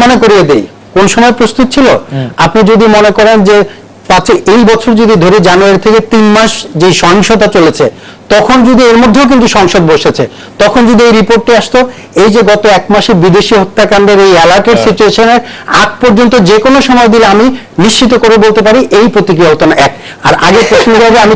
মনে করিয়ে দেই কোন সময় প্রস্তুত ছিল। আপনি যদি মনে করেন যে এই বছর যদি ধরে জানুয়ারি থেকে 3 মাস যে সহিংসতা চলেছে, তখন যদি এর মধ্যেও কিন্তু সংসদ বসেছে, তখন যদি এই রিপোর্টটি আসতো, এই যে গত 1 মাসে বিদেশি হত্যাকাণ্ডের এই অ্যালার্টেড সিচুয়েশনের আগ পর্যন্ত যে কোনো সময় দিলে আমি নিশ্চিত করে বলতে পারি এই প্রতিক্রিয়া হতো না। এক, আর আগে প্রশ্ন হবে, আমি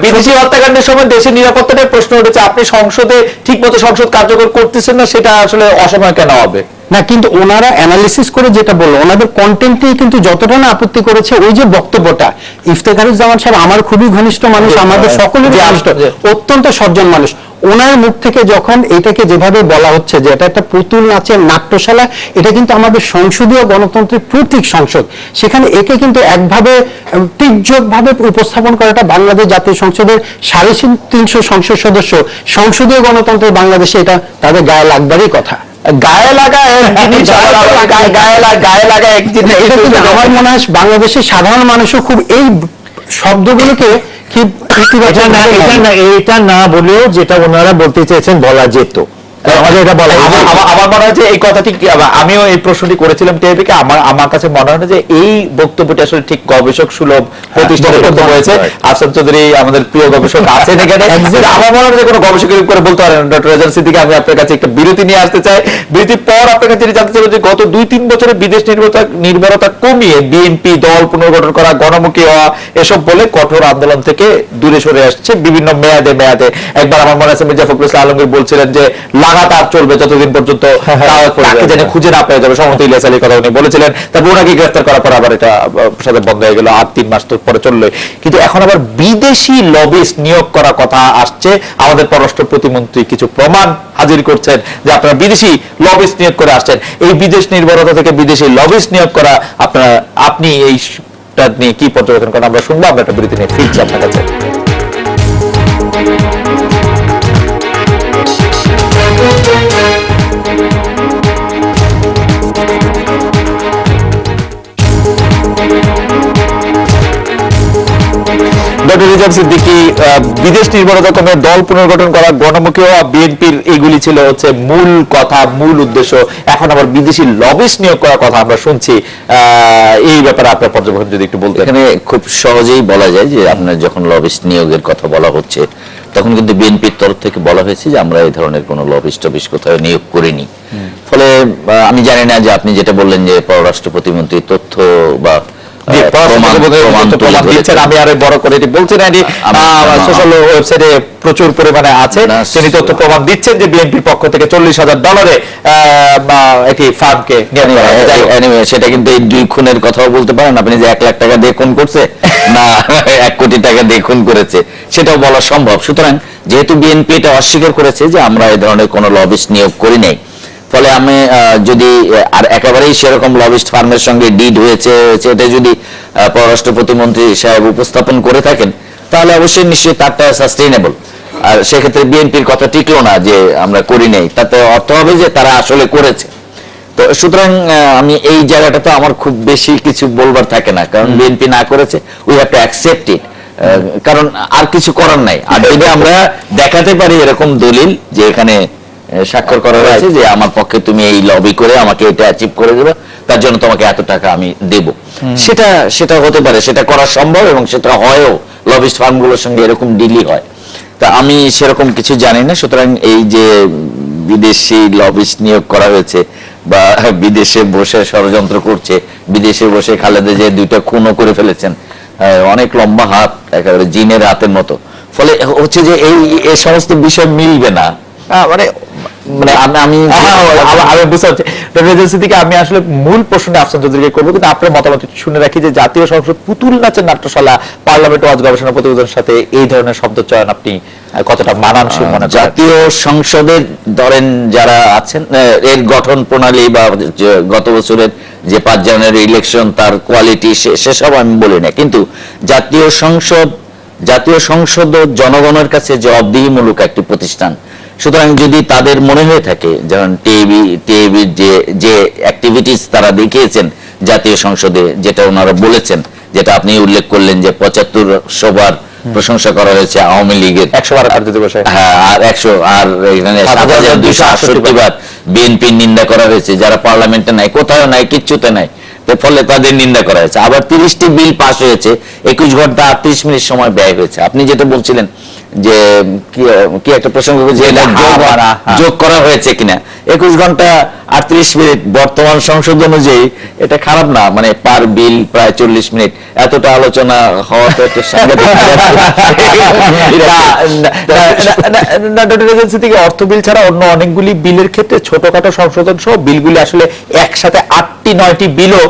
বিদেশি হত্যাকাণ্ডের সময় দেশের নিরাপত্তার প্রশ্ন উঠেছে, আপনি সংসদে ঠিকমতো সংসদ কার্যকর করতেছেন না, সেটা আসলে অসময় কেন হবে না? কিন্তু ওনারা অ্যানালিসিস করে যেটা বললো, ওনাদের কন্টেন্টেই কিন্তু যতটা না আপত্তি করেছে, ওই যে বক্তব্যটা, ইফতেখারুজ্জামান সাহেব আমার খুবই ঘনিষ্ঠ মানুষ, আমাদের সকলেরই ঘনিষ্ঠ, অত্যন্ত সজ্জন মানুষ। ওনার মুখ থেকে যখন এটাকে যেভাবে বলা হচ্ছে যে এটা একটা পুতুল নাচের নাট্যশালা, এটা কিন্তু আমাদের সংসদীয় গণতন্ত্রের প্রতীক সংসদ, সেখানে একে কিন্তু একভাবে তীর্যকভাবে উপস্থাপন করাটা বাংলাদেশ জাতীয় সংসদের 350 সংসদ সদস্য, সংসদীয় গণতন্ত্রের বাংলাদেশে এটা তাদের গায়ে লাগবারই কথা। গায়ে লাগা এক জিনিস, আমার মনে হয় বাংলাদেশের সাধারণ মানুষও খুব এই শব্দগুলোকে এটা না বলেও যেটা ওনারা বলতে চেয়েছেন বলা যেত। আমার মনে হয় যে এই কথাটি, আমিও এই প্রশ্নটি করেছিলাম টিআইবিকে, আমার কাছে মনে হয় যে এই বক্তব্যটি আসলে ঠিক গবেষক সুলভ প্রতিষ্ঠানের বক্তব্য হয়েছে। আসাদ চৌধুরী আমাদের প্রিয় গবেষক আছেন এখানে, আমার মনে হয় যে কোনো গবেষকের করে বলতে পারেন। ডক্টর রেজাল সিদ্দিকী, আমি আপনার কাছে একটা বিরতি নিয়ে আসতে চাই। বিরতির পর আপনার কাছে জানতে চাইব যে গত 2-3 বছরে বিদেশ নির্ভরতা কমিয়ে বিএনপি দল পুনর্গঠন করা, গণমুখী হওয়া, এসব বলে কঠোর আন্দোলন থেকে দূরে সরে আসছে বিভিন্ন মেয়াদে। একবার আমার মনে আছে মির্জা ফখরুল ইসলাম আলমগীর বলছিলেন যে লাগাতার চলবে যতদিন পর্যন্ত তাকে যেন খুঁজে না পেয়ে যাবে, সমত ইলিয়াস আলীর কথা উনি বলেছিলেন। তারপর ওনাকে গ্রেফতার করার পর আবার এটা সাথে বন্ধ হয়ে গেল, আর 3 মাস তো পরে চললো। কিন্তু এখন আবার বিদেশি লবিস্ট নিয়োগ করার কথা আসছে। আমাদের পররাষ্ট্র প্রতিমন্ত্রী কিছু প্রমাণ হাজির করছেন যে আপনারা বিদেশি লবিস্ট নিয়োগ করে আসছেন। এই বিদেশ নির্ভরতা থেকে বিদেশি লবিস্ট নিয়োগ করা আপনি এইটা নিয়ে কি পর্যবেক্ষণ করেন আমরা শুনবো। আমরা একটা বিরতি নিয়ে ফিরছি আপনার কাছে। ডক্টর রিজার্ভ সিদ্দিকী, বিদেশ নির্ভরতা কমে দল পুনর্গঠন করা, গণমুখী হওয়া, বিএনপির এইগুলি ছিল হচ্ছে মূল কথা, মূল উদ্দেশ্য। এখন আবার বিদেশি লবিস্ট নিয়োগ করার কথা আমরা শুনছি। এই ব্যাপারে আপনার পর্যবেক্ষণ যদি একটু বলতেন। এখানে খুব সহজেই বলা যায় যে আপনার যখন লবিস্ট নিয়োগের কথা বলা হচ্ছে, তখন কিন্তু বিএনপির তরফ থেকে বলা হয়েছে যে আমরা এই ধরনের কোনো লবিস্ট টবিস্ট কোথাও নিয়োগ করিনি। ফলে আমি জানি না যে আপনি যেটা বললেন যে পররাষ্ট্র প্রতিমন্ত্রী তথ্য বা আমি আরো বড় করে এটি বলছি না, সোশ্যাল ওয়েবসাইটে প্রচুর পরিমাণে আছে, তিনি তথ্য প্রমাণ দিচ্ছেন যে বিএনপির পক্ষ থেকে $40,000 একটি ফার্মকে, সেটা কিন্তু এই 2 খুনের কথাও বলতে পারেন আপনি, যে 1 লাখ টাকা দিয়ে খুন করছে না 1 কোটি টাকা দিয়ে খুন করেছে, সেটাও বলা সম্ভব। সুতরাং যেহেতু বিএনপি এটা অস্বীকার করেছে যে আমরা এই ধরনের কোনো লবিস্ট নিয়োগ করি নাই, ফলে আমি যদি আর একেবারেই সেরকম লবিস্ট ফার্মের সঙ্গে ডিড হয়েছে এটা যদি পররাষ্ট্র প্রতিমন্ত্রী সাহেব উপস্থাপন করে থাকেন, তাহলে অবশ্যই নিশ্চয়ই তারটা সাস্টেইনেবল। আর সেক্ষেত্রে বিএনপির কথা টিকলো না যে আমরা করি নাই, তাতে অর্থ হবে যে তারা আসলে করেছে। তো সুতরাং আমি এই জায়গাটা তো আমার খুব বেশি কিছু বলবার থাকে না, কারণ বিএনপি না করেছে, we have to accept it, কারণ আর কিছু করার নাই। আর যদি আমরা দেখাতে পারি এরকম দলিল যে এখানে স্বাক্ষর করা হয়েছে যে আমার পক্ষে তুমি এই লবি করে আমাকে এটা অ্যাচিভ করে দেবে, তার জন্য তোমাকে এত টাকা আমি দেব, সেটা হতে পারে, সেটা করা সম্ভব এবং সেটা হয়ও, লবিস্ট ফার্মগুলোর সঙ্গে এরকম ডিলই হয়। তা আমি সেরকম কিছু জানি না। সুতরাং এই যে বিদেশি লবিস্ট নিয়োগ করা হয়েছে বা বিদেশে বসে ষড়যন্ত্র করছে, বিদেশে বসে খালেদা যে 2টা খুনও করে ফেলেছেন, অনেক লম্বা হাত, একেবারে জিনের হাতের মতো, ফলে হচ্ছে যে এই সমস্ত বিষয় মিলবে না। মানে আমি বুঝতে পারছি থেকে আমি আসলে মূল প্রশ্নটা আফসান চৌধুরীকে করবো, কিন্তু আপনার মতামত শুনে রাখি যে জাতীয় সংসদ পুতুল নাচের নাট্যশালা পার্লামেন্ট ওয়াচ গবেষণা প্রতিবেদনের সাথে এই ধরনের শব্দ চয়ন আপনি কতটা মানানসই মনে করেন? জাতীয় সংসদের ধরেন যারা আছেন, এর গঠন প্রণালী বা গত বছরের যে 5 জানুয়ারি ইলেকশন, তার কোয়ালিটি, সেসব আমি বলি না, কিন্তু জাতীয় সংসদ জনগণের কাছে জবাবদিহিমূলক একটি প্রতিষ্ঠান। সুতরাং যদি তাদের মনে হয়ে থাকে, যেমন টিএবির যে অ্যাক্টিভিটিস তারা দেখিয়েছেন জাতীয় সংসদে, যেটা ওনারা বলেছেন, যেটা আপনি উল্লেখ করলেন যে 75 বার প্রশংসা করা হয়েছে আওয়ামী লীগের, 100 বার হ্যাঁ, আর 100, আর এখানে 7268 বার বিএনপির নিন্দা করা হয়েছে, যারা পার্লামেন্টে নাই, কোথাও নাই, কিচ্ছুতে নাই, ফলে তাদের নিন্দা করা হয়েছে। আবার 30টি বিল পাস হয়েছে, 21 ঘন্টা 38 মিনিট সময় ব্যয় হয়েছে। আপনি যেটা বলছিলেন যে কি একটা প্রসঙ্গ যোগ করা হয়েছে কিনা, 21 ঘন্টা 38 মিনিট বর্তমান সংসদ অনুযায়ী এটা খারাপ না, মানে পার বিল প্রায় 40 মিনিট, এতটা আলোচনা হওয়া তো একটা সাংঘাতিক। থেকে অর্থ বিল ছাড়া অন্য অনেকগুলি বিলের ক্ষেত্রে ছোটখাটো সংশোধন সহ বিলগুলি আসলে একসাথে 8টি-9টি বিলও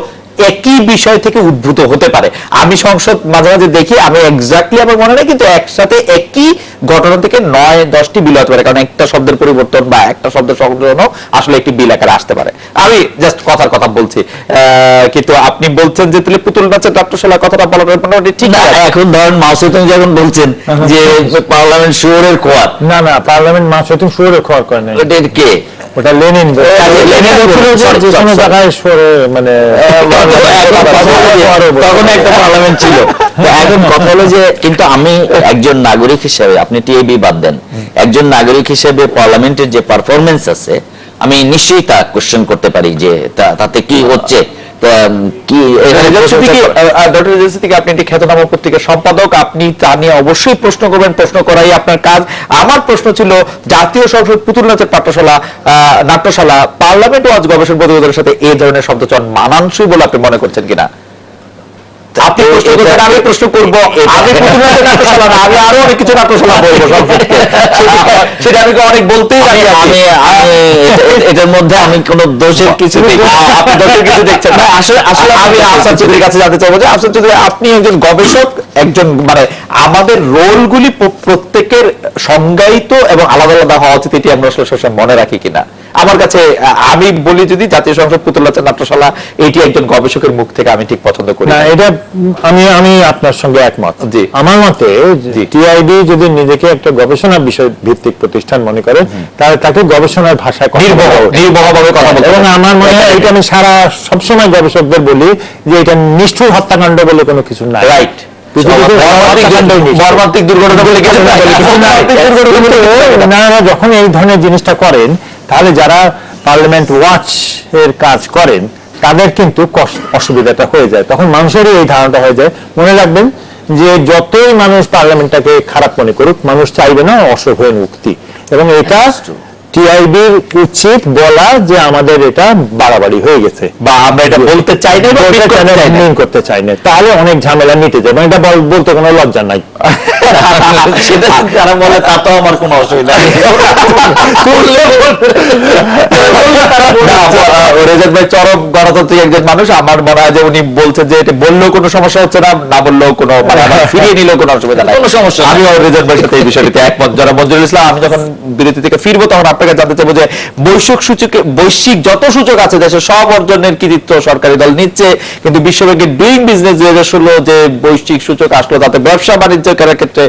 একই বিষয় থেকে উদ্ভূত হতে পারে। আমি সংসদ মাঝে মাঝে দেখি, আমি এক্স্যাক্টলি আমার মনে নেই, কিন্তু একসাথে একই ঘটনা থেকে 9-10টি বিল হতে পারে, কারণ একটা শব্দের পরিবর্তন বা একটা শব্দের সংযোজনও আসলে একটি বিল আকারে আসতে পারে। আমি জাস্ট কথার কথা বলছি, কিন্তু আপনি বলছেন যে তাহলে পুতুল নাচের নাট্যশালা কথাটা বলার মোটামুটি ঠিক না। এখন ধরেন মাসুদ যখন বলছেন যে পার্লামেন্ট শুয়োরের খোয়ার, না পার্লামেন্ট মাসুদ শুয়োরের খোয়ার করে নাই, ওটা কে? ওটা লেনিন যে কোনো জায়গায় মানে তখন একটা পার্লামেন্ট ছিল। এখন কথা হলো যে, কিন্তু আমি একজন নাগরিক হিসেবে, আপনি টিএবি বাদ দেন, একজন নাগরিক হিসেবে পার্লামেন্টের যে পারফরমেন্স আছে, আমি নিশ্চয়ই তা কোশ্চেন করতে পারি যে তাতে কি হচ্ছে। আপনি একটি খ্যাতনামা পত্রিকার সম্পাদক, আপনি তা নিয়ে অবশ্যই প্রশ্ন করবেন, প্রশ্ন করাই আপনার কাজ। আমার প্রশ্ন ছিল, জাতীয় সংসদ পুতুল নাচের নাট্যশালা পার্লামেন্ট ওয়াচ গবেষণা প্রতিবেদনের সাথে এই ধরনের শব্দচয়ন মানানসই বলে আপনি মনে করছেন কিনা? আপনি প্রশ্ন করবেন, আমি প্রশ্ন করবো, আমি পুতুল নাচের নাট্যশালা না, আমি আরো অনেক কিছু নাট্যশালা বলবো, সেটা আমি অনেক বলতেই আমি এটার মধ্যে আমি কোন দোষের কিছু দেখছেন না। আসলে আমি আফসান চৌধুরীর কাছে জানতে চাইবো যে, আফসান চৌধুরী, আপনি একজন গবেষক, একজন, মানে আমাদের রোলগুলি প্রত্যেকের সংজ্ঞায়িত এবং আলাদা আলাদা হওয়া উচিত, এটি আমরা আসলে সবসময় মনে রাখি কিনা? আমার কাছে, আমি বলি যদি জাতীয় সংসদ পুতুল নাচের নাট্যশালা, এটি একজন গবেষকের মুখ থেকে আমি ঠিক পছন্দ করি না। এটা আমি আপনার সঙ্গে একমত। আমার মতে টিআইবি যদি নিজেকে একটা গবেষণা বিষয় ভিত্তিক প্রতিষ্ঠান মনে করে, তাহলে তাকে গবেষণার ভাষায় নির্ভরভাবে কথা বলতে, এবং আমার মনে হয় এটা আমি সবসময় গবেষকদের বলি যে এটা নিষ্ঠুর হত্যাকাণ্ড বলে কোনো কিছু নাই। রাইট। মর্মান্তিক দুর্ঘটনা বলে কিছু নাই। না, যখন এই ধরনের জিনিসটা করেন তাহলে যারা পার্লামেন্ট ওয়াচ এর কাজ করেন তাদের কিন্তু অসুবিধাটা হয়ে যায়, তখন মানুষেরই এই ধারণাটা হয়ে যায়। মনে রাখবেন যে যতই মানুষ পার্লামেন্টটাকে খারাপ মনে করুক, মানুষ চাইবে না অসুখ হয়ে মুক্তি, এবং এটা টিআইবির উচিত বলা যে আমাদের এটা বাড়াবাড়ি হয়ে গেছে, বা আমরা এটা বলতে চাই না, মেন করতে চাই না, তাহলে অনেক ঝামেলা মিটে যাবে। এটা বলতে কোনো লজ্জা নাই। সেটা যারা বলে তা তো আমার কোনো অসুবিধা নেই। রেজাক ভাই চরম গণতান্ত্রিক একজন মানুষ, আমার মনে হয় যে উনি বলছেন যে এটা বললেও কোনো সমস্যা হচ্ছে না, না বললেও কোনো, মানে ফিরিয়ে নিলেও কোনো অসুবিধা নাই, কোনো সমস্যা। আমিও রেজাক ভাইয়ের সাথে এই বিষয়টিতে একমত। যারা মঞ্জুরুল ইসলাম, আমি যখন বিরতি থেকে ফিরবো তখন আপনাকে জানতে চাইবো যে বৈশ্বিক যত সূচক আছে দেশের সব অর্জনের কৃতিত্ব সরকারি দল নিচ্ছে, কিন্তু বিশ্বব্যাংকের ডুইং বিজনেস 2016 যে বৈশ্বিক সূচক আসলো তাতে ব্যবসা বাণিজ্য করার ক্ষেত্রে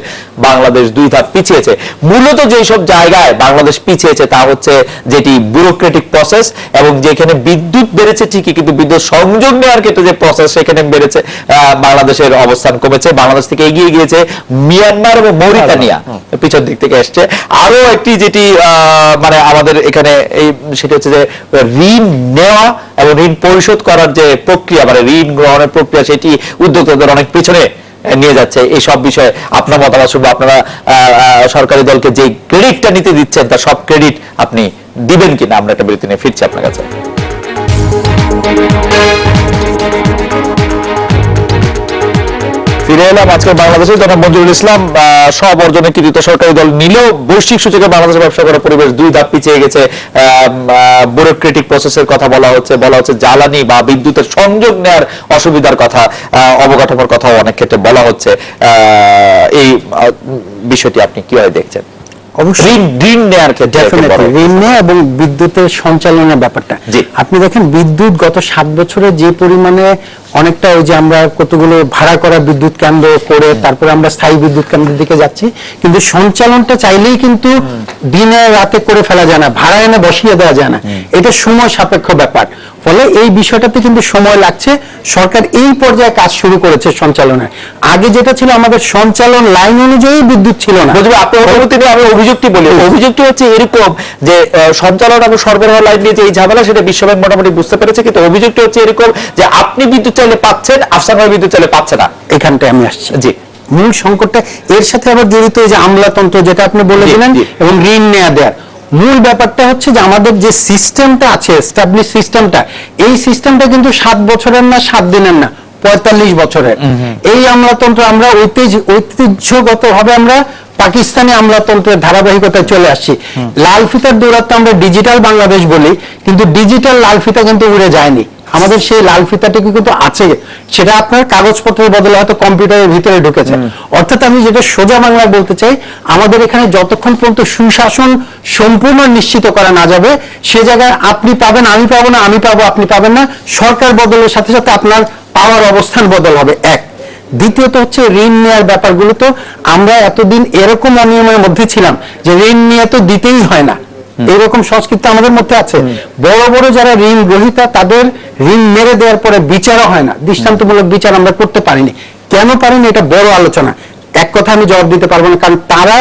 বাংলাদেশ 2 ধাপ পিছিয়েছে। মূলত যেই সব জায়গায় বাংলাদেশ পিছিয়েছে তা হচ্ছে যেটি ব্যুরোক্রেটিক প্রসেস, এবং যেখানে বিদ্যুৎ বেড়েছে ঠিকই, কিন্তু বিদ্যুৎ সংযোগ নেওয়ার ক্ষেত্রে যে প্রসেস সেখানে বেড়েছে, বাংলাদেশের অবস্থান কমেছে। বাংলাদেশ থেকে এগিয়ে গিয়েছে মিয়ানমার এবং মৌরিতানিয়া, পিছন দিক থেকে আসছে। আরো একটি যেটি মানে আমাদের এখানে এই সেটা হচ্ছে যে ঋণ নেওয়া এবং ঋণ পরিশোধ করার যে প্রক্রিয়া, মানে ঋণ গ্রহণের প্রক্রিয়া, সেটি উদ্যোক্তাদের অনেক পেছনে নিয়ে যাচ্ছে। এই সব বিষয়ে আপনার মতামত শুনবো। আপনারা সরকারি দলকে যে ক্রেডিটটা নিতে দিচ্ছেন তার সব ক্রেডিট আপনি দিবেন কিনা? আমরা একটা বিরতি নিয়ে ফিরছি আপনার কাছে। ফিরে এলাম। আজকে বাংলাদেশে যারা মঞ্জুরুল ইসলাম, সব অর্জনে কৃতিত্ব সরকারি দল নিলেও বৈশ্বিক সূচকে বাংলাদেশের ব্যবসা করার পরিবেশ 2 ধাপ পিছিয়ে গেছে। ব্যুরোক্রেটিক প্রসেসের কথা বলা হচ্ছে জ্বালানি বা বিদ্যুতের সংযোগ নেওয়ার অসুবিধার কথা, অবকাঠামোর কথাও অনেক ক্ষেত্রে বলা হচ্ছে। এই বিষয়টি আপনি কিভাবে দেখছেন? অবশ্যই ঋণ নেওয়ার ক্ষেত্রে ঋণ নেওয়া এবং বিদ্যুতের সঞ্চালনের ব্যাপারটা, আপনি দেখেন বিদ্যুৎ গত 7 বছরে যে পরিমাণে অনেকটা, ওই যে আমরা কতগুলো ভাড়া করা বিদ্যুৎ কেন্দ্র করে তারপরে আমরা স্থায়ী বিদ্যুৎ কেন্দ্রের দিকে যাচ্ছি, কিন্তু সঞ্চালনটা চাইলেই কিন্তু দিনে রাতে করে ফেলা যায় না, ভাড়া এনে বসিয়ে দেওয়া যায় না, এটা সময় সাপেক্ষ ব্যাপার। ফলে এই বিষয়টাতে কিন্তু সময় লাগছে। সরকার এই পর্যায়ে কাজ শুরু করেছে সঞ্চালনের। আগে যেটা ছিল আমাদের সঞ্চালন লাইন অনুযায়ী বিদ্যুৎ ছিল না। আমি অভিযোগটি বলি, অভিযোগটি হচ্ছে এরকম যে সঞ্চালন এবং সরবরাহ লাইন নিয়ে যে এই ঝামেলা, সেটা বিশ্বব্যাংক মোটামুটি বুঝতে পেরেছে, কিন্তু অভিযোগটি হচ্ছে এরকম যে আপনি বিদ্যুৎ চাইলে পাচ্ছেন, আফসান ভাই বিদ্যুৎ চাইলে পাচ্ছে না। এখানটায় আমি আসছি। জি, মূল সংকটটা এর সাথে আবার জড়িত যে আমলাতন্ত্র যেটা আপনি বলে দিলেন, এবং ঋণ নেওয়া দেওয়ার মূল ব্যাপারটা হচ্ছে যে আমাদের যে সিস্টেমটা আছে, এস্টাবলিশ সিস্টেমটা, এই সিস্টেমটা কিন্তু 7 বছরের না, 7 দিনের না, 45 বছরের। এই আমলাতন্ত্র আমরা ঐতিহ্যগতভাবে আমরা পাকিস্তানি আমলাতন্ত্রের ধারাবাহিকতায় চলে আসছি। লাল ফিতার দৌরাত্ম আমরা ডিজিটাল বাংলাদেশ বলি, কিন্তু ডিজিটাল লাল ফিতা কিন্তু উড়ে যায়নি। আমাদের সেই লাল ফিতাটুকু কিন্তু আছে, সেটা আপনার কাগজপত্রের বদলে হয়তো কম্পিউটারের ভিতরে ঢুকেছে। অর্থাৎ আমি যেটা সোজা বাংলায় বলতে চাই, আমাদের এখানে যতক্ষণ পর্যন্ত সুশাসন সম্পূর্ণ নিশ্চিত করা না যাবে, সে জায়গায় আপনি পাবেন আমি পাবো না, আমি পাবো আপনি পাবেন না, সরকার বদলের সাথে সাথে আপনার পাওয়ার অবস্থান বদল হবে। এক, দ্বিতীয়ত হচ্ছে ঋণ নেওয়ার ব্যাপারগুলো। তো আমরা এতদিন এরকম অনিয়মের মধ্যে ছিলাম যে ঋণ নিয়ে তো দিতেই হয় না, এরকম সংস্কৃতি আমাদের মধ্যে আছে। বড় বড় যারা ঋণ গ্রহীতা তাদের ঋণ মেরে দেওয়ার পরে বিচারও হয় না, দৃষ্টান্তমূলক বিচার আমরা করতে পারিনি। কেন পারিনি এটা বড় আলোচনা, এক কথা আমি জবাব দিতে পারবো না, কারণ তারা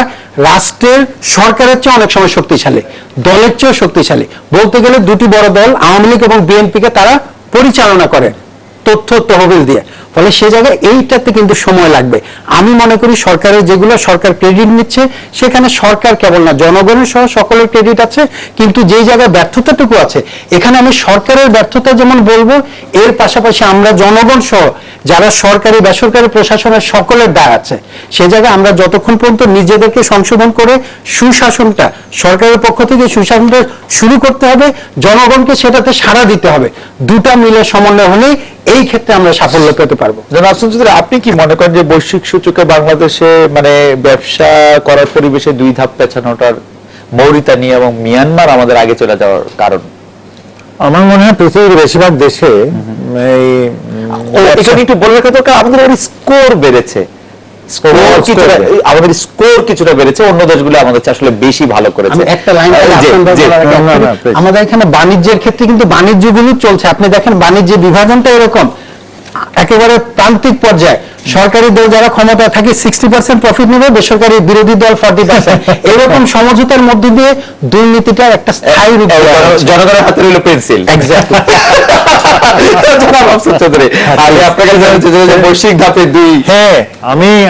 রাষ্ট্রের সরকারের চেয়ে অনেক সময় শক্তিশালী, দলের চেয়েও শক্তিশালী। বলতে গেলে দুটি বড় দল আওয়ামী লীগ এবং বিএনপিকে তারা পরিচালনা করে তথ্য তহবিল দিয়ে। ফলে সে জায়গায় এইটাতে কিন্তু সময় লাগবে। আমি মনে করি সরকারের যেগুলো সরকার ক্রেডিট নিচ্ছে, সেখানে সরকার কেবল না, জনগণের সহ সকলের ক্রেডিট আছে, কিন্তু যেই জায়গায় ব্যর্থতাটুকু আছে, এখানে আমি সরকারের ব্যর্থতা যেমন বলবো, এর পাশাপাশি আমরা জনগণ সহ যারা সরকারি বেসরকারি প্রশাসনের সকলের দায় আছে। সে জায়গায় আমরা যতক্ষণ পর্যন্ত নিজেদেরকে সংশোধন করে সুশাসনটা, সরকারের পক্ষ থেকে সুশাসনটা শুরু করতে হবে, জনগণকে সেটাতে সাড়া দিতে হবে, দুটা মিলে সমন্বয় হলে এই ক্ষেত্রে আমরা সাফল্য পেতে পারবো। আপনি কি মনে করেন যে বৈশ্বিক সূচকে বাংলাদেশে মানে ব্যবসা করার পরিবেশে 2 ধাপ পেছানোটার মৌরিতানিয়া এবং মিয়ানমার আমাদের আগে চলে যাওয়ার কারণ? আমার মনে হয় পৃথিবীর বেশিরভাগ দেশে একটু বলে রাখা দরকার, আমাদের স্কোর বেড়েছে, আমাদের স্কোর কিছুটা বেড়েছে, অন্য দেশগুলো আমাদের আসলে বেশি ভালো করেছে। একটা লাইন আমাদের এখানে বাণিজ্যের ক্ষেত্রে কিন্তু বাণিজ্যগুলো চলছে। আপনি দেখেন বাণিজ্য বিভাজনটা এরকম, একেবারে প্রান্তিক পর্যায়ে সরকারি দল যারা ক্ষমতায় থাকে 60% প্রফিট নেবে, বেসরকারি বিরোধী দল 40%। এরকম সমঝোতার মধ্যে দিয়ে দুর্নীতিটার একটা স্থায়ী রূপ দেওয়া হয়েছে। জনগণের হাতে রইল পেন্সিল। Exactly. জনাব আফসার চৌধুরী, আমি আপনাকে জানাচ্ছি যে বৈশ্বিক ধাপে 2। হ্যাঁ,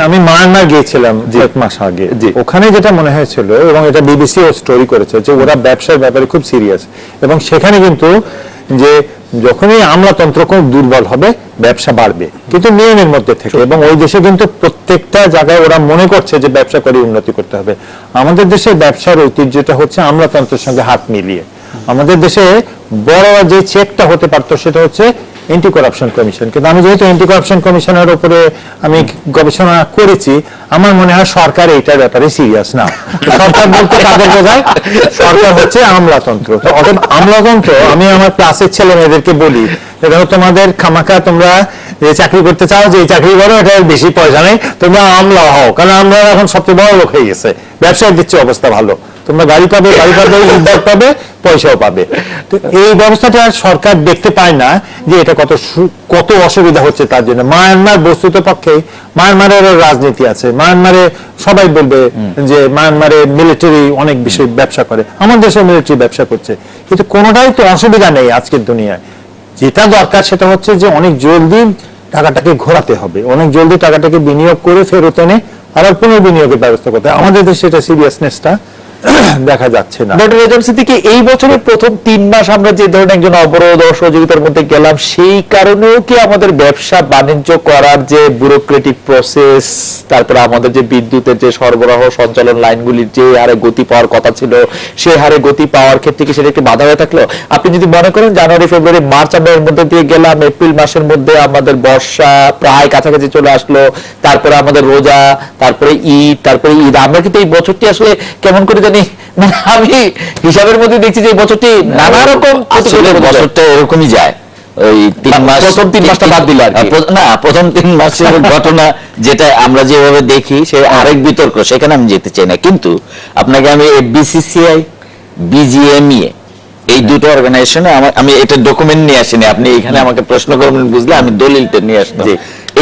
আমি মায়ানমার গিয়েছিলাম কয়েক মাস আগে। জি। ওখানে যেটা মনে হয়েছিল, এবং এটা বিবিসিও স্টোরি করেছে, যে ওরা ব্যবসার ব্যাপারে খুব সিরিয়াস, এবং সেখানে কিন্তু যে যখনই আমলাতন্ত্র খুব দুর্বল হবে ব্যবসা বাড়বে, কিন্তু নিয়মের মধ্যে থেকে। এবং ওই দেশে কিন্তু প্রত্যেকটা জায়গায় ওরা মনে করছে যে ব্যবসা করে উন্নতি করতে হবে। আমাদের দেশের ব্যবসার ঐতিহ্যটা হচ্ছে আমলাতন্ত্রের সঙ্গে হাত মিলিয়ে। আমাদের দেশে বড় যে চেকটা হতে পারতো সেটা হচ্ছে এন্টি করাপশন কমিশন, কিন্তু আমি যেহেতু এন্টি করাপশন কমিশনের উপরে আমি গবেষণা করেছি, আমার মনে হয় সরকার এইটার ব্যাপারে সিরিয়াস না। সরকার বলতে কাদের বোঝায়? সরকার হচ্ছে আমলাতন্ত্র। তো অতএব আমলাতন্ত্র, আমি আমার ক্লাসের ছেলে মেয়েদেরকে বলি, দেখো তোমাদের খামাখা তোমরা যে চাকরি করতে চাও, যে এই চাকরি করো, এটা বেশি পয়সা নেই, তোমরা আমলা হও, কারণ আমরা এখন সবচেয়ে বড় লোক হয়ে গেছে, ব্যবসায় দিচ্ছে অবস্থা ভালো, তোমরা গাড়ি পাবে, উদ্যোগ পাবে, পয়সাও পাবে। তো এই ব্যবস্থাটা সরকার দেখতে পায় না যে এটা কত অসুবিধা হচ্ছে তার জন্য। মায়ানমার বস্তুত পক্ষে, মায়ানমারের রাজনীতি আছে, মায়ানমারে সবাই বলবে যে মায়ানমারে মিলিটারি অনেক বেশি ব্যবসা করে, আমার দেশে মিলিটারি ব্যবসা করছে, কিন্তু কোনোটাই তো অসুবিধা নেই আজকের দুনিয়ায়। যেটা দরকার সেটা হচ্ছে যে অনেক জলদি টাকাটাকে ঘোরাতে হবে, অনেক জলদি টাকাটাকে বিনিয়োগ করে ফেরত এনে আবার পুনর্বিনিয়োগের ব্যবস্থা করতে হবে। আমাদের দেশে এটা সিরিয়াসনেসটা দেখা যাচ্ছে না। ডক্টর রেজাউল সিদ্দিকী, এই বছরের প্রথম 3 মাস আমরা যে ধরনের একজন অবরোধ অসহযোগিতার মধ্যে গেলাম, সেই কারণেও কি আমাদের ব্যবসা বাণিজ্য করার যে ব্যুরোক্রেটিক প্রসেস, তারপরে আমাদের যে বিদ্যুতের যে সরবরাহ সঞ্চালন লাইনগুলির যে হারে গতি পাওয়ার কথা ছিল, সেই হারে গতি পাওয়ার ক্ষেত্রে কি সেটা একটি বাধা হয়ে থাকলো? আপনি যদি মনে করেন জানুয়ারি ফেব্রুয়ারি মার্চ আমরা এর মধ্যে দিয়ে গেলাম, এপ্রিল মাসের মধ্যে আমাদের বর্ষা প্রায় কাছাকাছি চলে আসলো, তারপরে আমাদের রোজা, তারপরে ঈদ, আমরা কিন্তু এই বছরটি আসলে কেমন করে জানি, মানে আমি হিসাবের মধ্যে দেখছি যে এই বছরটি নানা রকম বছরটা এরকমই যায়। ওই 3 মাস, প্রথম 3 মাসটা বাদ দিলে আর কি। না, প্রথম 3 মাসের ঘটনা যেটা আমরা যেভাবে দেখি সে আরেক বিতর্ক, সেখানে আমি যেতে চাই না। কিন্তু আপনাকে আমি বিসিসিআই, বিজিএমইএ এই দুটো অর্গানাইজেশনে আমি এটা ডকুমেন্ট নিয়ে আসিনি, আপনি এখানে আমাকে প্রশ্ন করবেন বুঝলে আমি দলিলটা নিয়ে আসতাম।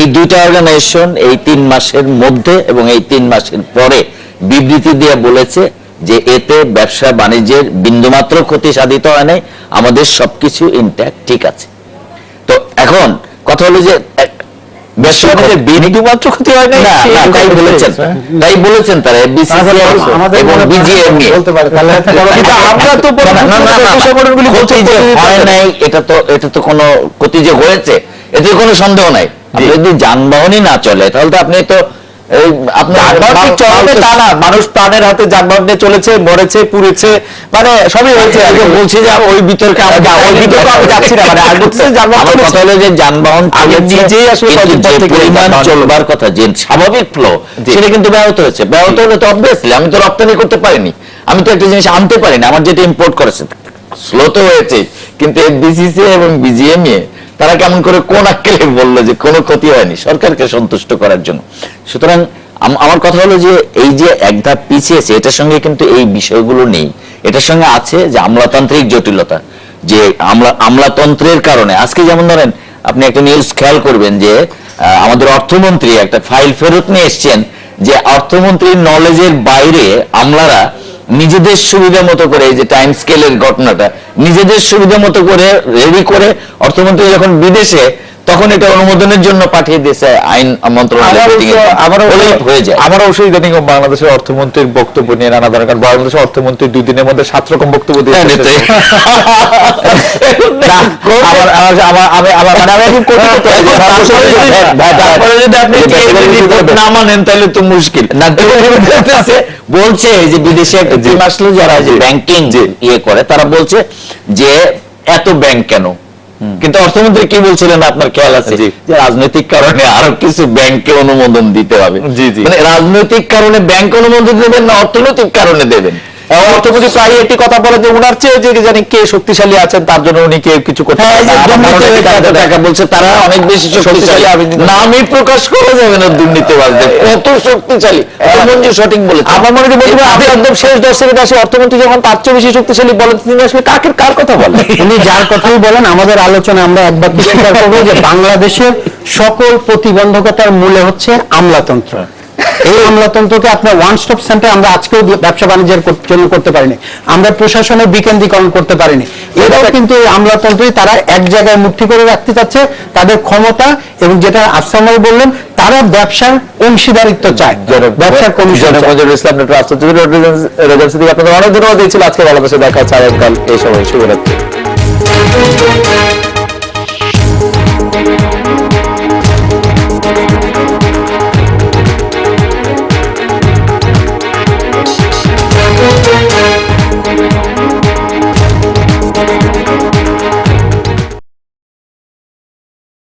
এই দুইটা অর্গানাইজেশন এই 3 মাসের মধ্যে এবং এই 3 মাসের পরে বিবৃতি দিয়ে বলেছে যে এতে ব্যবসা বাণিজ্যের বিন্দুমাত্র ক্ষতি সাধিত হয় নাই, আমাদের সবকিছু ইনট্যাক্ট, ঠিক আছে। তো এখন কথা হলো যে ব্যবসা বাণিজ্যের বিন্দুমাত্র ক্ষতি হয় নাই, তাই বলেছেন তারা, এবং বিজিএমইএ বলতে পারে তাহলে কিন্তু আমরা তো সংগঠনগুলি বলছি যে হয় নাই, এটা তো কোনো ক্ষতি যে হয়েছে এতে কোনো সন্দেহ নাই। যদি যানবাহনই না চলে তাহলে তো আপনি তো মানুষ প্রাণের হাতে যানবাহন নিয়ে চলেছে, মরেছে, পুড়েছে, মানে সবই হয়েছে। বলছি যে ওই বিতর্কে আমি যাচ্ছি না, মানে আমার কথা হলো যে যানবাহন নিজেই আসলে পরিমাণ চলবার কথা, যে স্বাভাবিক ফ্লো, সেটা কিন্তু ব্যাহত হয়েছে। ব্যাহত হলে তো অবভিয়াসলি আমি তো রপ্তানি করতে পারিনি, আমি তো একটা জিনিস আনতে পারিনি, আমার যেটা ইম্পোর্ট করেছে স্লো তো হয়েছে। কিন্তু বিসিসিআই এবং বিজিএমইএ তারা কেমন করে কোন আক্কেলে বললো যে কোনো ক্ষতি হয়নি সরকারকে সন্তুষ্ট করার জন্য। সুতরাং আমার কথা হলো যে এই যে এক ধাপ পিছিয়েছে, এটার সঙ্গে কিন্তু এই বিষয়গুলো নেই। এটার সঙ্গে আছে যে আমলাতান্ত্রিক জটিলতা, যে আমলাতন্ত্রের কারণে আজকে যেমন ধরেন আপনি একটা নিউজ খেয়াল করবেন যে আমাদের অর্থমন্ত্রী একটা ফাইল ফেরত নিয়ে এসছেন, যে অর্থমন্ত্রীর নলেজের বাইরে আমলারা নিজেদের সুবিধা মতো করে, এই যে টাইম স্কেলের ঘটনাটা নিজেদের সুবিধা মতো করে রেডি করে অর্থমন্ত্রী যখন বিদেশে, তখন এটা অনুমোদনের জন্য পাঠিয়ে দিয়েছে আইন মন্ত্রণালয়। আমার অবশ্যই ইদানিং বাংলাদেশের অর্থমন্ত্রীর বক্তব্য নিয়ে নানা ধরনের, কারণ বাংলাদেশের অর্থমন্ত্রী 2 দিনের মধ্যে 7 রকম বক্তব্য দিয়েছে। না মানেন তাহলে তো মুশকিল। বলছে যে বিদেশে একটা টিম আসলো যারা যে ব্যাংকিং ইয়ে করে, তারা বলছে যে এত ব্যাংক কেন, কিন্তু অর্থমন্ত্রী কি বলছিলেন আপনার খেয়াল আছে যে রাজনৈতিক কারণে আরো কিছু ব্যাংকে অনুমোদন দিতে হবে। মানে রাজনৈতিক কারণে ব্যাংক অনুমোদন দেবেন না অর্থনৈতিক কারণে দেবেন, অর্থমন্ত্রী প্রায় একটি কথা বলেন যে উনার চেয়ে যে জানি কে শক্তিশালী আছেন তার জন্য উনি কে কিছু করতে হ্যাঁ, এই যে পারেন না। আমার মনে হয় দুর্নীতিবাজ এটা- টাকা বলছে তারা অনেক বেশি শক্তিশালী। আমি নামই প্রকাশ করা যাবে না দুর্নীতিবাজদের, কত শক্তিশালী। মঞ্জু সঠিক বলেছে। আমার মনে হয় বলতে আপনি একদম শেষ 10 সেকেন্ড আসে অর্থমন্ত্রী যখন তার চেয়ে বেশি শক্তিশালী বলেন তিনি আসলে কার কথা বলেন? উনি যার কথাই বলেন, আমাদের আলোচনা আমরা একবার কি স্বীকার করবো যে বাংলাদেশের সকল প্রতিবন্ধকতার মূলে হচ্ছে আমলাতন্ত্র। এই আমলাতন্ত্রকে আপনার ওয়ান স্টপ সেন্টার আমরা আজকেও ব্যবসা বাণিজ্যের জন্য করতে পারিনি, আমরা প্রশাসনের বিকেন্দ্রীকরণ করতে পারিনি। এটাও কিন্তু এই আমলাতন্ত্রই তারা এক জায়গায় মুঠি করে রাখতে চাচ্ছে, তাদের ক্ষমতা এবং যেটা আফসানাই বললেন তারা ব্যবসার অংশীদারিত্ব চায়, ব্যবসার কমিশন চায়। মঞ্জুরুল ইসলাম নেটওয়ার্ক রাষ্ট্রপতি রেজাল্ট থেকে আপনাদের অনেক ধন্যবাদ দিয়েছিল। আজকে বাংলাদেশে দেখা হচ্ছে আগামীকাল এই সময়। শুভরাত্রি।